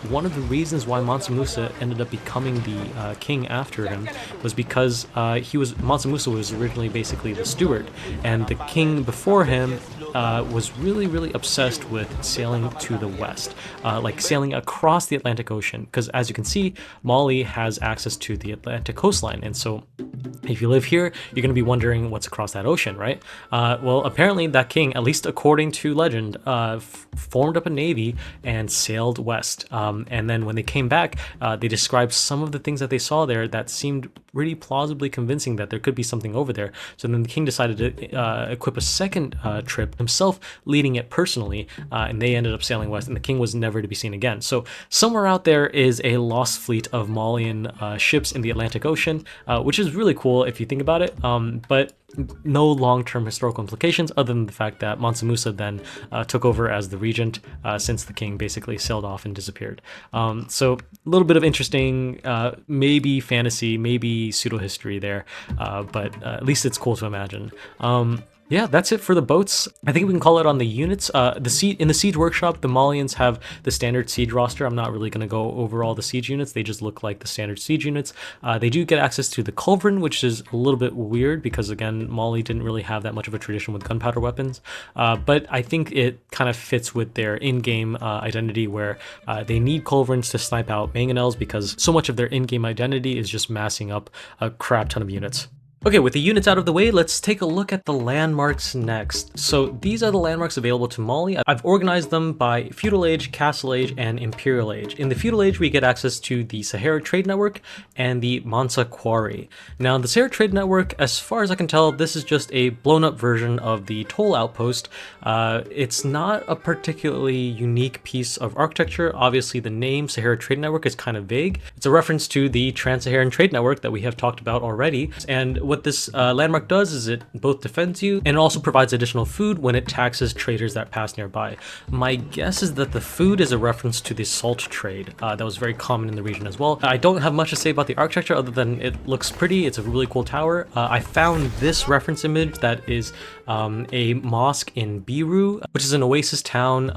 one of the reasons why Mansa Musa ended up becoming the king after him was because Mansa Musa was originally basically the steward, and the king before him was really, really obsessed with sailing to the west, like sailing across the Atlantic Ocean, because as you can see, Mali has access to the Atlantic coastline, and so if you live here, you're going to be wondering what's across that ocean, right? Well, apparently that king, at least according to legend, formed up a navy and sailed west. And then when they came back, they described some of the things that they saw there that seemed really plausibly convincing that there could be something over there. So then the king decided to equip a second trip himself, leading it personally, and they ended up sailing west, and the king was never to be seen again. So somewhere out there is a lost fleet of Malian ships in the Atlantic Ocean, which is really cool if you think about it, but no long-term historical implications other than the fact that Mansa Musa then took over as the regent since the king basically sailed off and disappeared. So a little bit of interesting, maybe fantasy, maybe pseudo-history there, but at least it's cool to imagine. Yeah, that's it for the boats. I think we can call it on the units. In the siege workshop, the Malians have the standard siege roster. I'm not really going to go over all the siege units. They just look like the standard siege units. They do get access to the culverin, which is a little bit weird because, again, Mali didn't really have that much of a tradition with gunpowder weapons. But I think it kind of fits with their in-game identity, where they need culverins to snipe out mangonels because so much of their in-game identity is just massing up a crap ton of units. Okay, with the units out of the way, let's take a look at the landmarks next. So these are the landmarks available to Mali. I've organized them by Feudal Age, Castle Age, and Imperial Age. In the Feudal Age, we get access to the Sahara Trade Network and the Mansa Quarry. Now, the Sahara Trade Network, as far as I can tell, this is just a blown-up version of the Toll Outpost. It's not a particularly unique piece of architecture. Obviously, the name Sahara Trade Network is kind of vague. It's a reference to the Trans-Saharan Trade Network that we have talked about already, and what this landmark does is it both defends you and also provides additional food when it taxes traders that pass nearby. My guess is that the food is a reference to the salt trade that was very common in the region as well. I don't have much to say about the architecture other than it looks pretty. It's a really cool tower. I found this reference image that is a mosque in Biru, which is an oasis town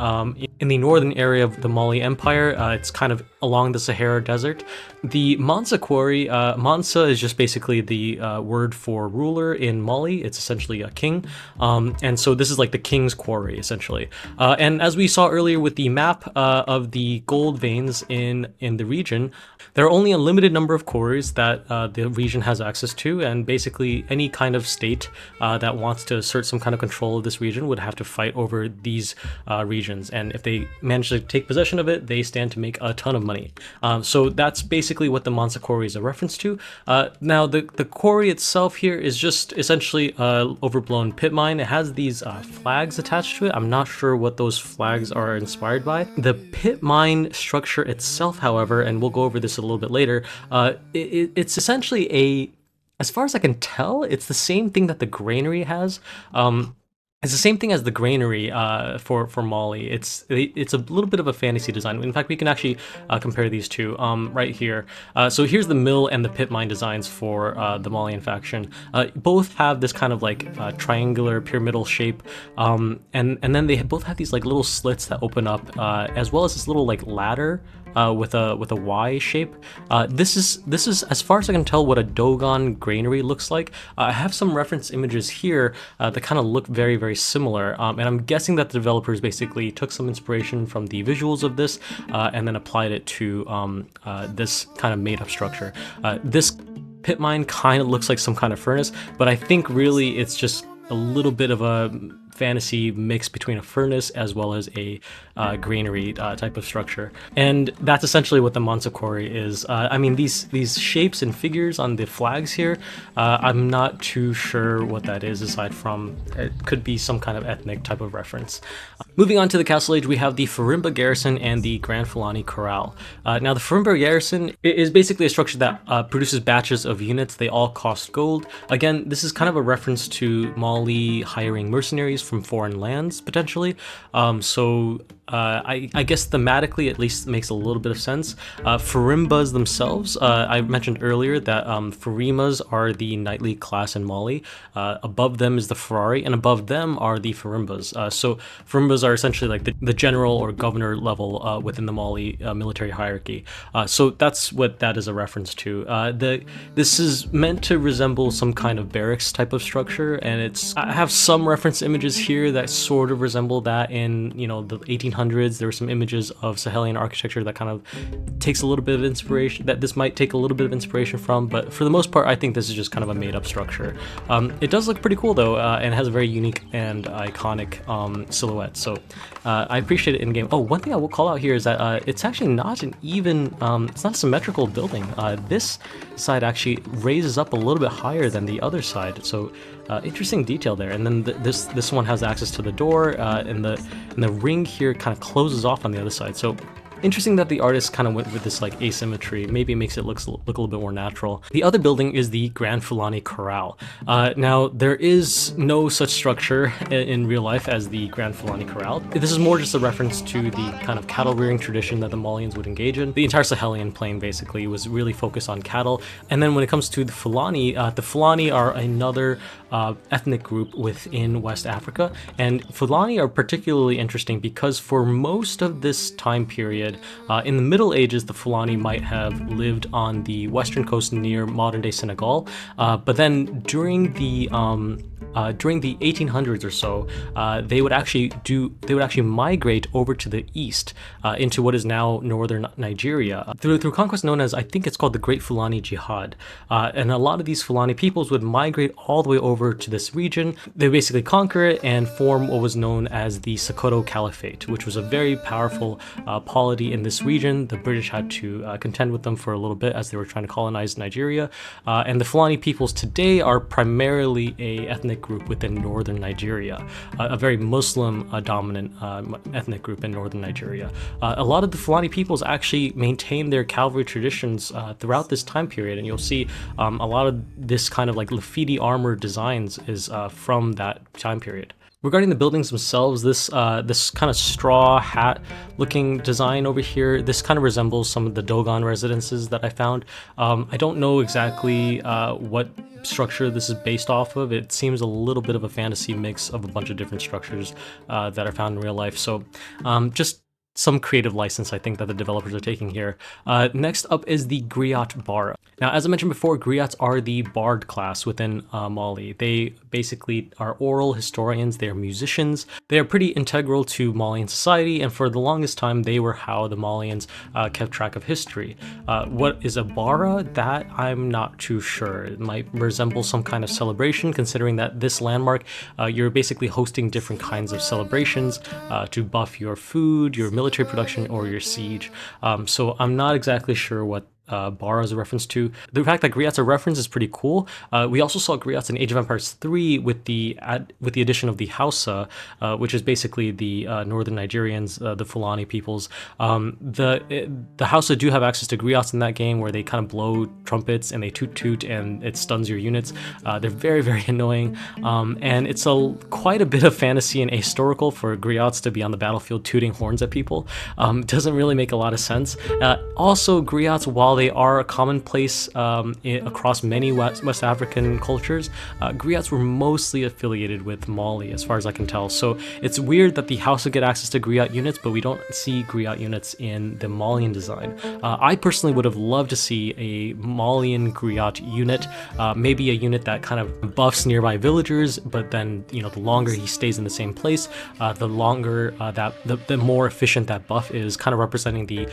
in the northern area of the Mali Empire. It's kind of along the Sahara Desert. The Mansa Quarry, Mansa is just basically the word for ruler in Mali. It's essentially a king. And so this is like the king's quarry, essentially. And as we saw earlier with the map of the gold veins in the region, there are only a limited number of quarries that the region has access to, and basically any kind of state that wants to assert some kind of control of this region would have to fight over these regions. And if they manage to take possession of it, they stand to make a ton of money. So that's basically what the Mansa Quarry is a reference to. Now, the quarry itself here is just essentially overblown pit mine. It has these flags attached to it. I'm not sure what those flags are inspired by. The pit mine structure itself, however, and we'll go over this a little bit later, it's essentially as far as I can tell, it's the same thing that the granary has. It's the same thing as the granary for Mali. It's a little bit of a fantasy design. In fact, we can actually compare these two right here. So here's the mill and the pit mine designs for the Malian faction. Both have this kind of like triangular pyramidal shape, and then they both have these like little slits that open up, as well as this little like ladder with a Y shape. This is as far as I can tell what a Dogon granary looks like. I have some reference images here that kind of look very, very similar, and I'm guessing that the developers basically took some inspiration from the visuals of this and then applied it to this kind of made-up structure. This pit mine kind of looks like some kind of furnace, but I think really it's just a little bit of a fantasy mix between a furnace as well as a granary type of structure. And that's essentially what the Mansa Quarry is. I mean, these shapes and figures on the flags here, I'm not too sure what that is, aside from it could be some kind of ethnic type of reference. Moving on to the Castle Age, we have the Farimba Garrison and the Grand Fulani Corral. Now, the Farimba Garrison is basically a structure that produces batches of units. They all cost gold. Again, this is kind of a reference to Mali hiring mercenaries from foreign lands, potentially. I guess thematically at least makes a little bit of sense. Farimbas themselves, I mentioned earlier that Farimas are the knightly class in Mali. Above them is the Ferrari, and above them are the Farimbas. So Farimbas are essentially like the general or governor level within the Mali military hierarchy. So that's what that is a reference to. This is meant to resemble some kind of barracks type of structure, and I have some reference images here that sort of resemble that in, you know, the 1800s. There were some images of Sahelian architecture that kind of takes a little bit of inspiration, that this might take a little bit of inspiration from, but for the most part, I think this is just kind of a made-up structure. It does look pretty cool though, and has a very unique and iconic silhouette, so I appreciate it in game. Oh, one thing I will call out here is that it's actually not an even, it's not a symmetrical building. This side actually raises up a little bit higher than the other side, so interesting detail there. And then this one has access to the door, and the ring here kind of closes off on the other side. So interesting that the artist kind of went with this like asymmetry. Maybe it makes it look a little bit more natural. The other building is the Grand Fulani Corral. Now, there is no such structure in real life as the Grand Fulani Corral. This is more just a reference to the kind of cattle rearing tradition that the Malians would engage in. The entire Sahelian plain basically was really focused on cattle. And then when it comes to the Fulani are another ethnic group within West Africa. And Fulani are particularly interesting because for most of this time period, in the Middle Ages, the Fulani might have lived on the western coast near modern-day Senegal, but then during the 1800s or so, they would actually migrate over to the east, into what is now northern Nigeria through conquest known as, I think it's called the Great Fulani Jihad. And a lot of these Fulani peoples would migrate all the way over to this region. They basically conquer it and form what was known as the Sokoto Caliphate, which was a very powerful polity in this region. The British had to contend with them for a little bit as they were trying to colonize Nigeria. And the Fulani peoples today are primarily a ethnic group within northern Nigeria, a very Muslim dominant ethnic group in northern Nigeria. A lot of the Fulani peoples actually maintain their cavalry traditions throughout this time period, and you'll see a lot of this kind of like Lafidi armor designs is from that time period. Regarding the buildings themselves, this kind of straw hat looking design over here, this kind of resembles some of the Dogon residences that I found. I don't know exactly what structure this is based off of. It seems a little bit of a fantasy mix of a bunch of different structures that are found in real life. So just some creative license, I think, that the developers are taking here. Next up is the Griot Bara. Now, as I mentioned before, griots are the bard class within Mali. They basically are oral historians, they are musicians. They are pretty integral to Malian society, and for the longest time, they were how the Malians kept track of history. What is a bara? That I'm not too sure. It might resemble some kind of celebration, considering that this landmark, you're basically hosting different kinds of celebrations to buff your food, your military production, or your siege. So I'm not exactly sure what Bara is a reference to. The fact that griots are referenced is pretty cool. We also saw griots in Age of Empires 3 with the addition of the Hausa, which is basically the northern Nigerians, the Fulani peoples. The Hausa do have access to griots in that game, where they kind of blow trumpets and they toot toot and it stuns your units. They're very, very annoying, and it's quite a bit of fantasy and ahistorical for griots to be on the battlefield tooting horns at people. Doesn't really make a lot of sense. Also, griots, while they are commonplace across many West African cultures, griots were mostly affiliated with Mali, as far as I can tell. So it's weird that the Hausa get access to griot units, but we don't see griot units in the Malian design. I personally would have loved to see a Malian griot unit, maybe a unit that kind of buffs nearby villagers, but then, you know, the longer he stays in the same place, the longer the more efficient that buff is, kind of representing the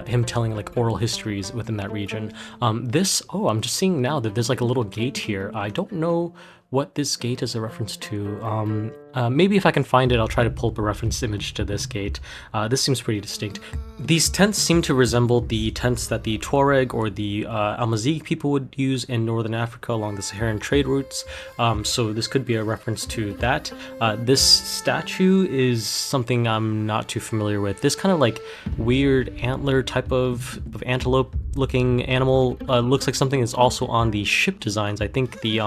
him telling like oral histories within that region. I'm just seeing now that there's like a little gate here. I don't know what this gate is a reference to. Maybe if I can find it, I'll try to pull up a reference image to this gate. This seems pretty distinct. These tents seem to resemble the tents that the Tuareg or the Amazigh people would use in northern Africa along the Saharan trade routes. So this could be a reference to that. This statue is something I'm not too familiar with. This kind of like weird antler type of antelope looking animal looks like something that's also on the ship designs. I think the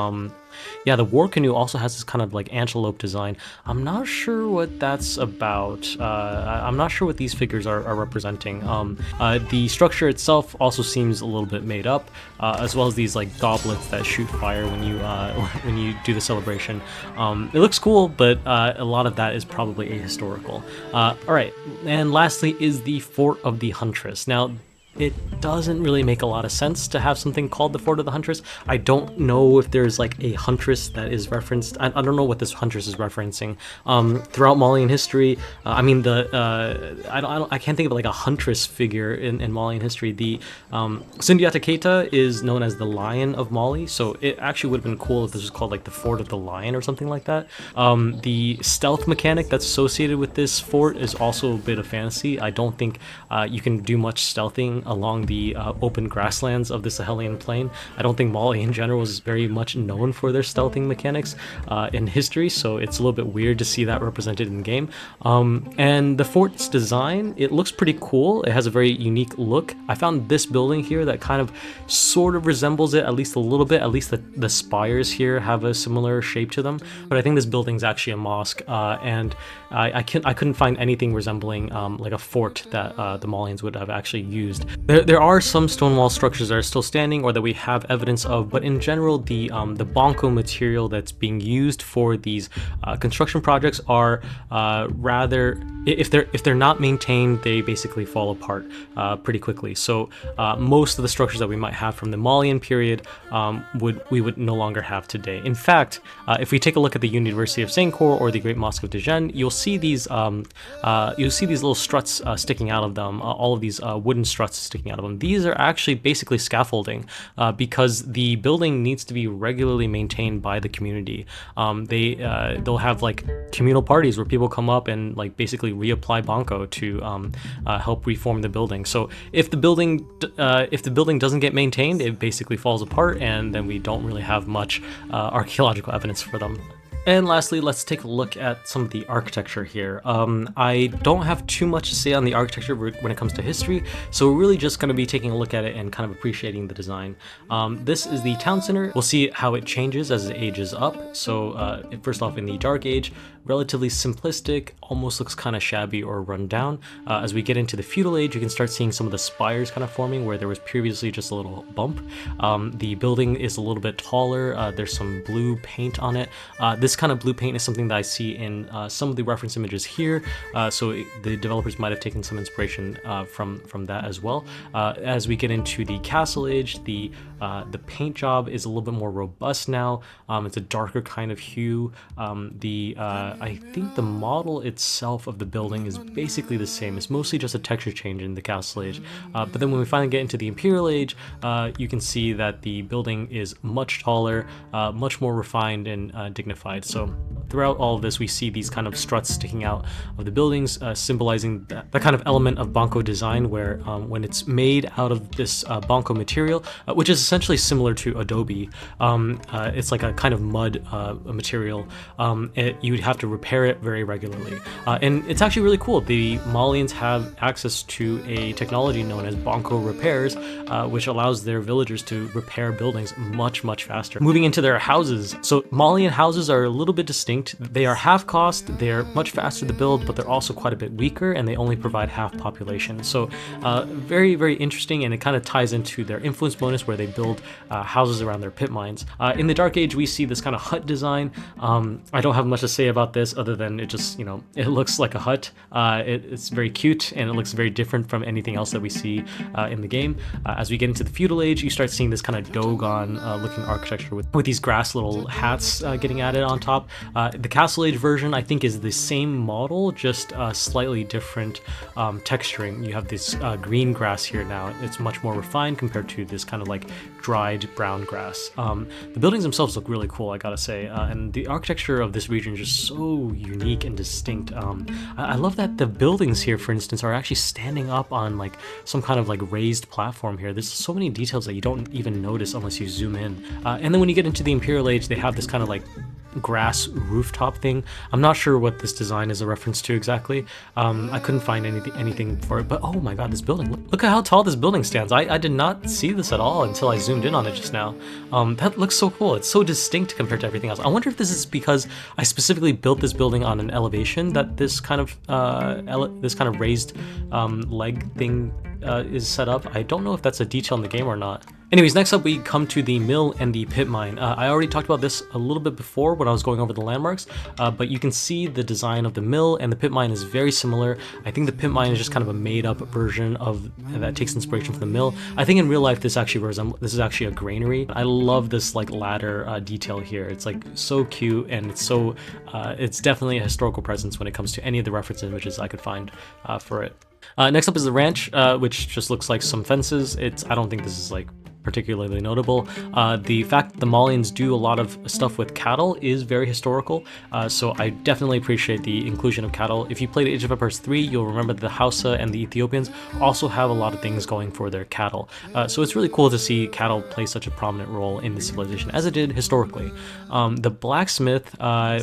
war canoe also has this kind of like antelope design. I'm not sure what that's about. I'm not sure what these figures are representing. The structure itself also seems a little bit made up, as well as these like goblets that shoot fire when you do the celebration. It looks cool, but a lot of that is probably ahistorical. All right, and lastly is the Fort of the Huntress. Now, it doesn't really make a lot of sense to have something called the Fort of the Huntress. I don't know if there's like a Huntress that is referenced. I don't know what this Huntress is referencing. Throughout Malian history, I mean I can't think of like a Huntress figure in Malian history. The Sundiata Keita is known as the Lion of Mali, so it actually would have been cool if this was called like the Fort of the Lion or something like that. The stealth mechanic that's associated with this fort is also a bit of fantasy. I don't think you can do much stealthing along the open grasslands of the Sahelian plain. I don't think Mali in general is very much known for their stealthing mechanics in history, so it's a little bit weird to see that represented in game. And the fort's design, it looks pretty cool. It has a very unique look. I found this building here that kind of sort of resembles it, at least a little bit. At least the spires here have a similar shape to them, but I think this building is actually a mosque, and I couldn't find anything resembling like a fort that the Malians would have actually used. There are some stone wall structures that are still standing or that we have evidence of, but in general the bonko material that's being used for these construction projects are rather, if they're not maintained, they basically fall apart pretty quickly. So most of the structures that we might have from the Malian period we would no longer have today. In fact, if we take a look at the University of Sankor or the Great Mosque of Dijon, you'll see these little struts sticking out of them, all of these wooden struts sticking out of them. These are actually basically scaffolding because the building needs to be regularly maintained by the community. They'll have like communal parties where people come up and like basically reapply bonko to help reform the building. So if the building doesn't get maintained, it basically falls apart, and then we don't really have much archaeological evidence for them. And lastly, let's take a look at some of the architecture here. I don't have too much to say on the architecture when it comes to history, so we're really just going to be taking a look at it and kind of appreciating the design. This is the town center. We'll see how it changes as it ages up. So first off, in the Dark Age, relatively simplistic, almost looks kind of shabby or run down. As we get into the Feudal Age, you can start seeing some of the spires kind of forming where there was previously just a little bump. The building is a little bit taller. There's some blue paint on it. This kind of blue paint is something that I see in some of the reference images here, so the developers might have taken some inspiration from that as well. As we get into the Castle Age, the paint job is a little bit more robust now. It's a darker kind of hue. I think the model itself of the building is basically the same. It's mostly just a texture change in the Castle Age. But then when we finally get into the Imperial Age, you can see that the building is much taller, much more refined and dignified. So throughout all of this, we see these kind of struts sticking out of the buildings, symbolizing that kind of element of bonko design where when it's made out of this bonko material, which is essentially similar to adobe, it's like a kind of mud material, you'd have to repair it very regularly. And it's actually really cool. The Malians have access to a technology known as bonko repairs, which allows their villagers to repair buildings much faster. Moving into their houses. So Malian houses are a little bit distinct. They are half cost, they're much faster to build, but they're also quite a bit weaker, and they only provide half population. So very interesting, and it kind of ties into their influence bonus where they build houses around their pit mines. In the Dark Age, we see this kind of hut design. I don't have much to say about this other than it just, it looks like a hut. It's very cute, and it looks very different from anything else that we see in the game. As we get into the Feudal Age, you start seeing this kind of Dogon looking architecture with these grass little hats getting added on top. The Castle Age version, I think, is the same model, just slightly different texturing. You have this green grass here now. It's much more refined compared to this kind of like dried brown grass. The buildings themselves look really cool, I gotta say, and the architecture of this region is just so unique and distinct. I love that the buildings here, for instance, are actually standing up on like some kind of like raised platform here. There's so many details that you don't even notice unless you zoom in. And then when you get into the Imperial Age, they have this kind of like grass rooftop thing. I'm not sure what this design is a reference to exactly. I couldn't find anything for it, but oh my god, this building, look at how tall this building stands. I did not see this at all until I zoomed in on it just now. That looks so cool. It's so distinct compared to everything else. I wonder if this is because I specifically built this building on an elevation that this kind of raised leg thing is set up. I don't know if that's a detail in the game or not. Anyways, next up we come to the mill and the pit mine. I already talked about this a little bit before when I was going over the landmarks, but you can see the design of the mill and the pit mine is very similar. I think the pit mine is just kind of a made-up version of that takes inspiration from the mill. I think in real life this is actually a granary. I love this like ladder detail here. It's like so cute, and it's definitely a historical presence when it comes to any of the reference images I could find for it. Next up is the ranch, which just looks like some fences. I don't think this is like particularly notable. The fact that the Malians do a lot of stuff with cattle is very historical, so I definitely appreciate the inclusion of cattle. If you played Age of Empires 3, you'll remember that the Hausa and the Ethiopians also have a lot of things going for their cattle, so it's really cool to see cattle play such a prominent role in the civilization as it did historically. The Blacksmith,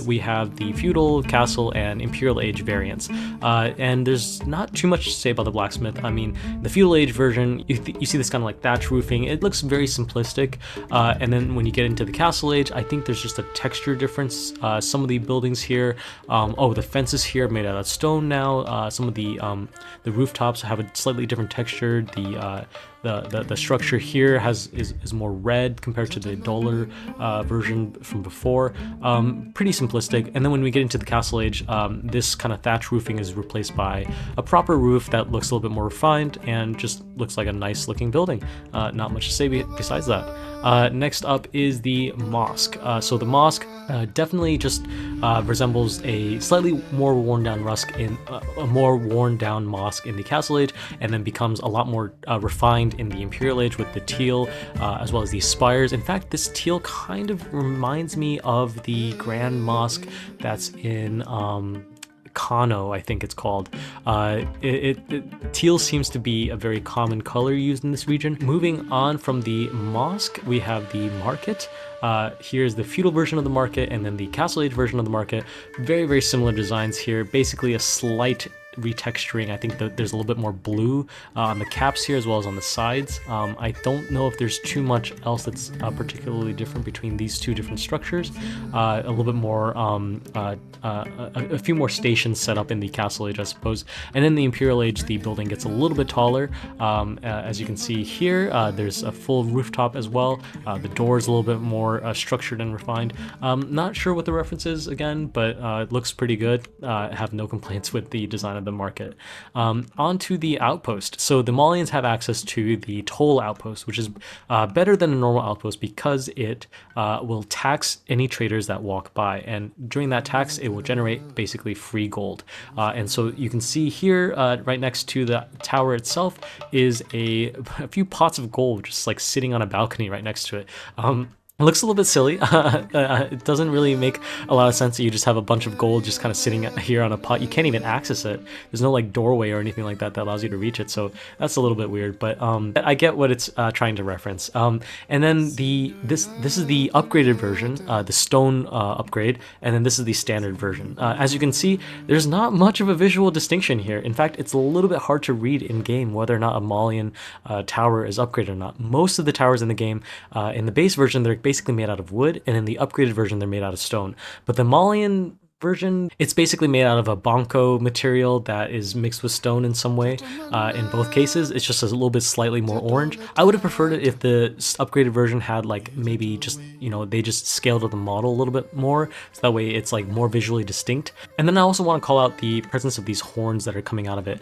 we have the feudal, castle, and imperial age variants, and there's not too much to say about the Blacksmith. I mean, the feudal age version, you see this kind of like thatch roofing. It looks very simplistic, and then when you get into the castle age, I think there's just a texture difference. Some of the buildings here, the fences here are made out of stone now. Some of the rooftops have a slightly different texture. The structure here is more red compared to the duller version from before. Pretty simplistic. And then when we get into the castle age, this kind of thatch roofing is replaced by a proper roof that looks a little bit more refined and just looks like a nice looking building. Not much to say besides that. Next up is the mosque. So the mosque definitely just resembles a slightly more worn down mosque in the castle age, and then becomes a lot more refined in the imperial age with the teal, as well as these spires. In fact, this teal kind of reminds me of the Grand Mosque that's in Kano, I think it's called. Teal seems to be a very common color used in this region. Moving on from the mosque, we have the market. Here's the feudal version of the market, and then the castle age version of the market. Very, very similar designs here. Basically a slight retexturing. I think that there's a little bit more blue on the caps here as well as on the sides. I don't know if there's too much else that's particularly different between these two different structures. A little bit more, a few more stations set up in the castle age, I suppose. And in the imperial age, the building gets a little bit taller. As you can see here, there's a full rooftop as well. The door is a little bit more structured and refined. Not sure what the reference is again, but it looks pretty good. I have no complaints with the design of the market. On to the outpost. So the Malians have access to the toll outpost, which is better than a normal outpost because it will tax any traders that walk by, and during that tax it will generate basically free gold. And so you can see here right next to the tower itself is a few pots of gold just like sitting on a balcony right next to it. It looks a little bit silly. It doesn't really make a lot of sense that you just have a bunch of gold just kind of sitting here on a pot. You can't even access it. There's no like doorway or anything like that that allows you to reach it. So that's a little bit weird, but I get what it's trying to reference. And then this is the upgraded version, the stone upgrade, and then this is the standard version. As you can see, there's not much of a visual distinction here. In fact, it's a little bit hard to read in game whether or not a Malian tower is upgraded or not. Most of the towers in the game, in the base version, they're basically made out of wood, and in the upgraded version they're made out of stone. But the Malian version, it's basically made out of a bonko material that is mixed with stone in some way. In both cases, it's just a little bit slightly more orange. I would have preferred it if the upgraded version had like maybe just, they just scaled up the model a little bit more, so that way it's like more visually distinct. And then I also want to call out the presence of these horns that are coming out of it.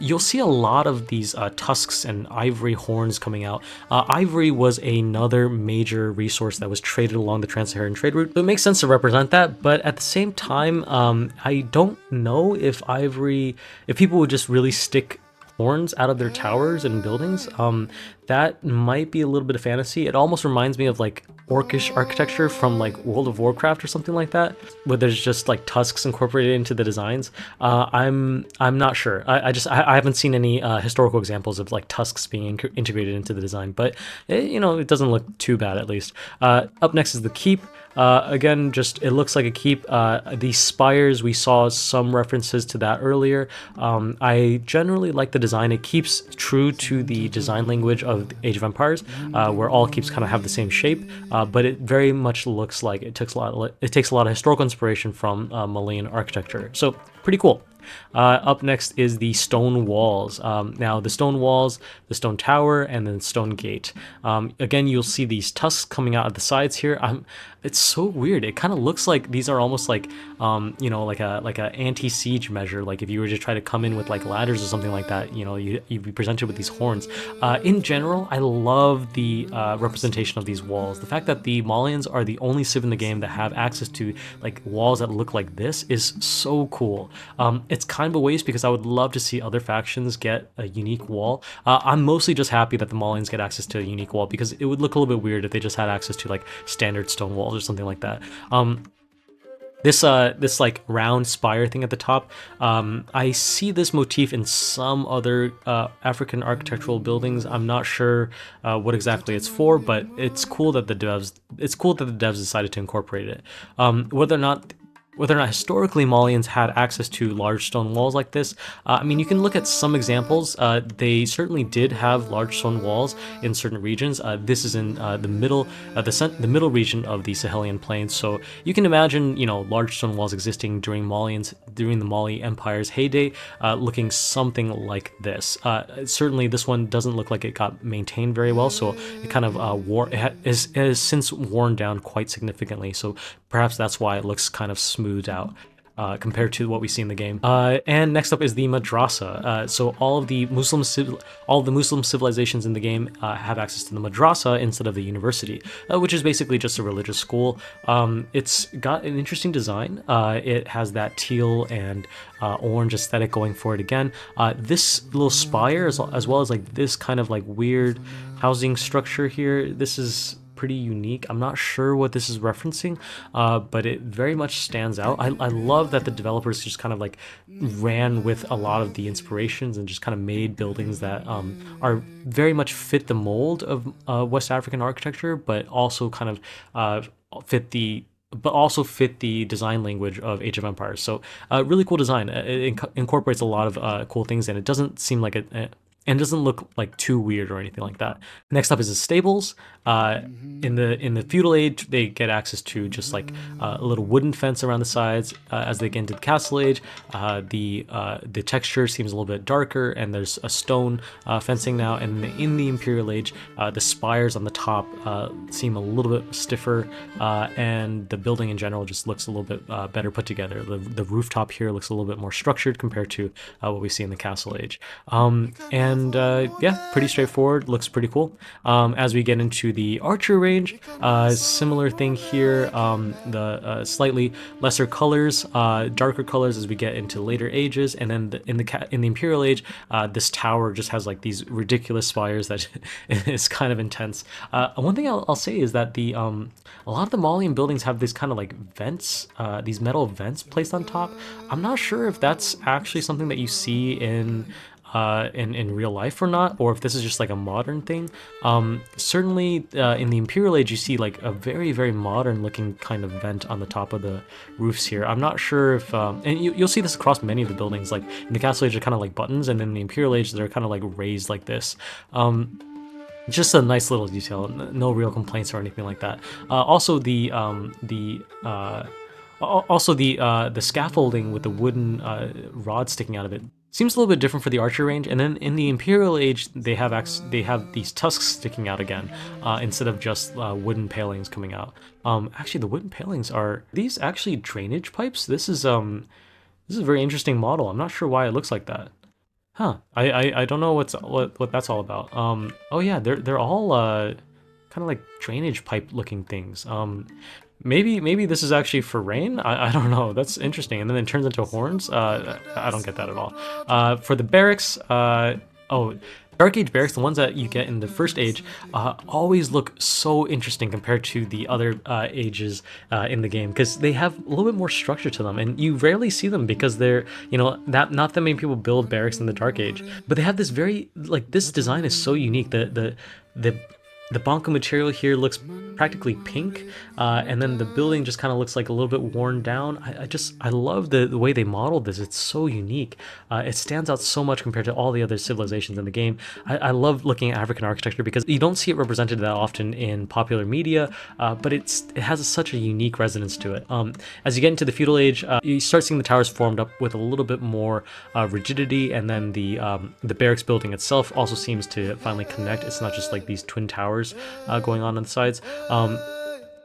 You'll see a lot of these tusks and ivory horns coming out. Ivory was another major resource that was traded along the Trans-Saharan trade route, so it makes sense to represent that, but at the same time, I don't know if people would just really stick horns out of their towers and buildings. That might be a little bit of fantasy. It almost reminds me of like orcish architecture from like World of Warcraft or something like that, where there's just like tusks incorporated into the designs. I'm not sure. I haven't seen any historical examples of like tusks being integrated into the design, but it doesn't look too bad at least. Up next is the keep. Again, just it looks like a keep. The spires, we saw some references to that earlier. I generally like the design. It keeps true to the design language of Age of Empires, where all keeps kind of have the same shape, but it very much looks like it takes a lot of historical inspiration from Malian architecture. So pretty cool. Up next is the stone walls. Now the stone walls, the stone tower, and then stone gate. Again, you'll see these tusks coming out of the sides here. It's so weird. It kind of looks like these are almost like, you know, like a anti-siege measure. Like if you were to try to come in with like ladders or something like that, you know, you'd be presented with these horns. In general, I love the representation of these walls. The fact that the Malians are the only civ in the game that have access to like walls that look like this is so cool. It's kind of a waste because I would love to see other factions get a unique wall. I'm mostly just happy that the Malians get access to a unique wall because it would look a little bit weird if they just had access to like standard stone walls or something like that. This like round spire thing at the top, I see this motif in some other African architectural buildings. I'm not sure what exactly it's for, but it's cool that the devs decided to incorporate it. Whether or not historically Malians had access to large stone walls like this, I mean, you can look at some examples. They certainly did have large stone walls in certain regions. This is in the middle region of the Sahelian plains, so you can imagine, you know, large stone walls existing during the Mali Empire's heyday, looking something like this. Certainly, this one doesn't look like it got maintained very well, so it kind of it has since worn down quite significantly. So perhaps that's why it looks kind of smoothed out compared to what we see in the game. And next up is the Madrasa. So all the Muslim civilizations in the game have access to the Madrasa instead of the university, which is basically just a religious school. It's got an interesting design. It has that teal and orange aesthetic going for it again. This little spire, as well as like this kind of like weird housing structure here, this is pretty unique. I'm not sure what this is referencing, but it very much stands out. I love that the developers just kind of like ran with a lot of the inspirations and just kind of made buildings that are very much fit the mold of West African architecture, but also kind of fit the design language of Age of Empires. So really cool design. It incorporates a lot of cool things, and it doesn't seem like and doesn't look like too weird or anything like that. Next up is the stables. In the feudal age, they get access to just like a little wooden fence around the sides. As they get into the castle age, the texture seems a little bit darker, and there's a stone fencing now. And in the imperial age, the spires on the top seem a little bit stiffer, and the building in general just looks a little bit better put together. The rooftop here looks a little bit more structured compared to what we see in the castle age. And yeah, pretty straightforward, looks pretty cool. As we get into the Archery Range, similar thing here, the slightly lesser colors, darker colors as we get into later ages, and then in the Imperial Age, this tower just has like these ridiculous spires that is kind of intense. One thing I'll say is that a lot of the Malian buildings have this kind of like vents, these metal vents placed on top. I'm not sure if that's actually something that you see in real life or not, or if this is just like a modern thing. Certainly in the Imperial Age, you see like a very, very modern looking kind of vent on the top of the roofs here. I'm not sure if, and you'll see this across many of the buildings, like in the Castle Age, they're kind of like buttons, and in the Imperial Age, they're kind of like raised like this. Just a nice little detail, no real complaints or anything like that. Also the scaffolding with the wooden rod sticking out of it seems a little bit different for the Archer range. And then in the Imperial Age, they have these tusks sticking out again, instead of just wooden palings coming out. Actually, the wooden palings are these actually drainage pipes? This is a very interesting model. I'm not sure why it looks like that. Huh? I don't know what that's all about. Oh yeah, they're all kind of like drainage pipe looking things. Maybe this is actually for rain? I don't know. That's interesting. And then it turns into horns? I don't get that at all. For the barracks, Dark Age barracks, the ones that you get in the first age, always look so interesting compared to the other ages in the game, because they have a little bit more structure to them, and you rarely see them because they're, not that many people build barracks in the Dark Age, but they have this very, like, this design is so unique. The The Banco material here looks practically pink, and then the building just kind of looks like a little bit worn down. I love the way they modeled this. It's so unique. It stands out so much compared to all the other civilizations in the game. I love looking at African architecture because you don't see it represented that often in popular media, but it has such a unique resonance to it. As you get into the feudal age, you start seeing the towers formed up with a little bit more rigidity, and then the barracks building itself also seems to finally connect. It's not just like these twin towers going on the sides.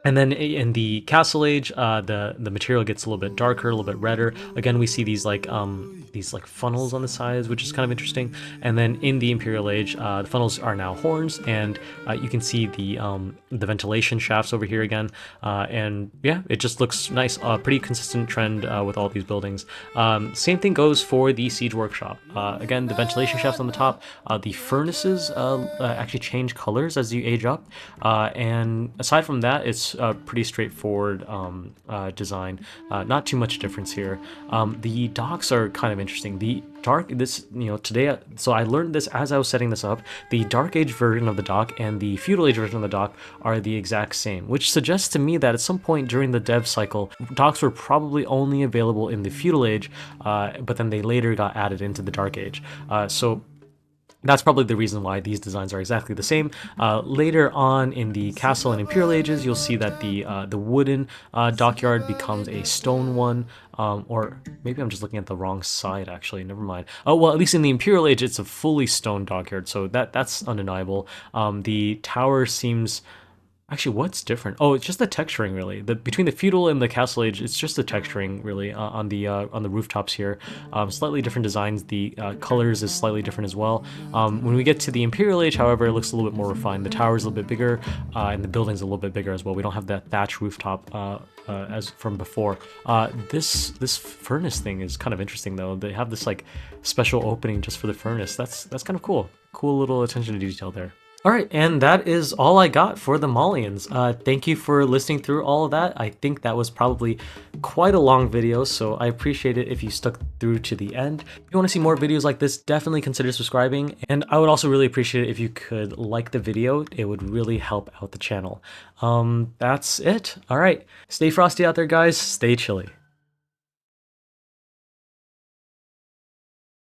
And then in the Castle Age, the material gets a little bit darker, a little bit redder. Again, we see these like funnels on the sides, which is kind of interesting. And then in the Imperial Age, the funnels are now horns, and you can see the ventilation shafts over here again. And yeah, it just looks nice. Pretty consistent trend with all these buildings. Same thing goes for the Siege Workshop. Again, the ventilation shafts on the top. The furnaces actually change colors as you age up. And aside from that, it's pretty straightforward design. Not too much difference here. The docks are kind of interesting. The today, so I learned this as I was setting this up. The Dark Age version of the dock and the Feudal Age version of the dock are the exact same, which suggests to me that at some point during the dev cycle, docks were probably only available in the Feudal Age, but then they later got added into the Dark Age. So that's probably the reason why these designs are exactly the same. Later on in the Castle and Imperial Ages, you'll see that the wooden dockyard becomes a stone one. Or maybe I'm just looking at the wrong side, actually. Never mind. Oh, well, at least in the Imperial Age, it's a fully stone dockyard, so that's undeniable. The tower seems... Actually, what's different? Oh, it's just the texturing, really. Between the feudal and the castle age, it's just the texturing, really, on the rooftops here. Slightly different designs. The colors is slightly different as well. When we get to the Imperial Age, however, it looks a little bit more refined. The tower's a little bit bigger, and the building's a little bit bigger as well. We don't have that thatch rooftop as from before. This furnace thing is kind of interesting, though. They have this like special opening just for the furnace. That's kind of cool. Cool little attention to detail there. All right, and that is all I got for the Malians. Thank you for listening through all of that. I think that was probably quite a long video, so I appreciate it if you stuck through to the end. If you want to see more videos like this, definitely consider subscribing, and I would also really appreciate it if you could like the video. It would really help out the channel. That's it. All right, stay frosty out there, guys. Stay chilly.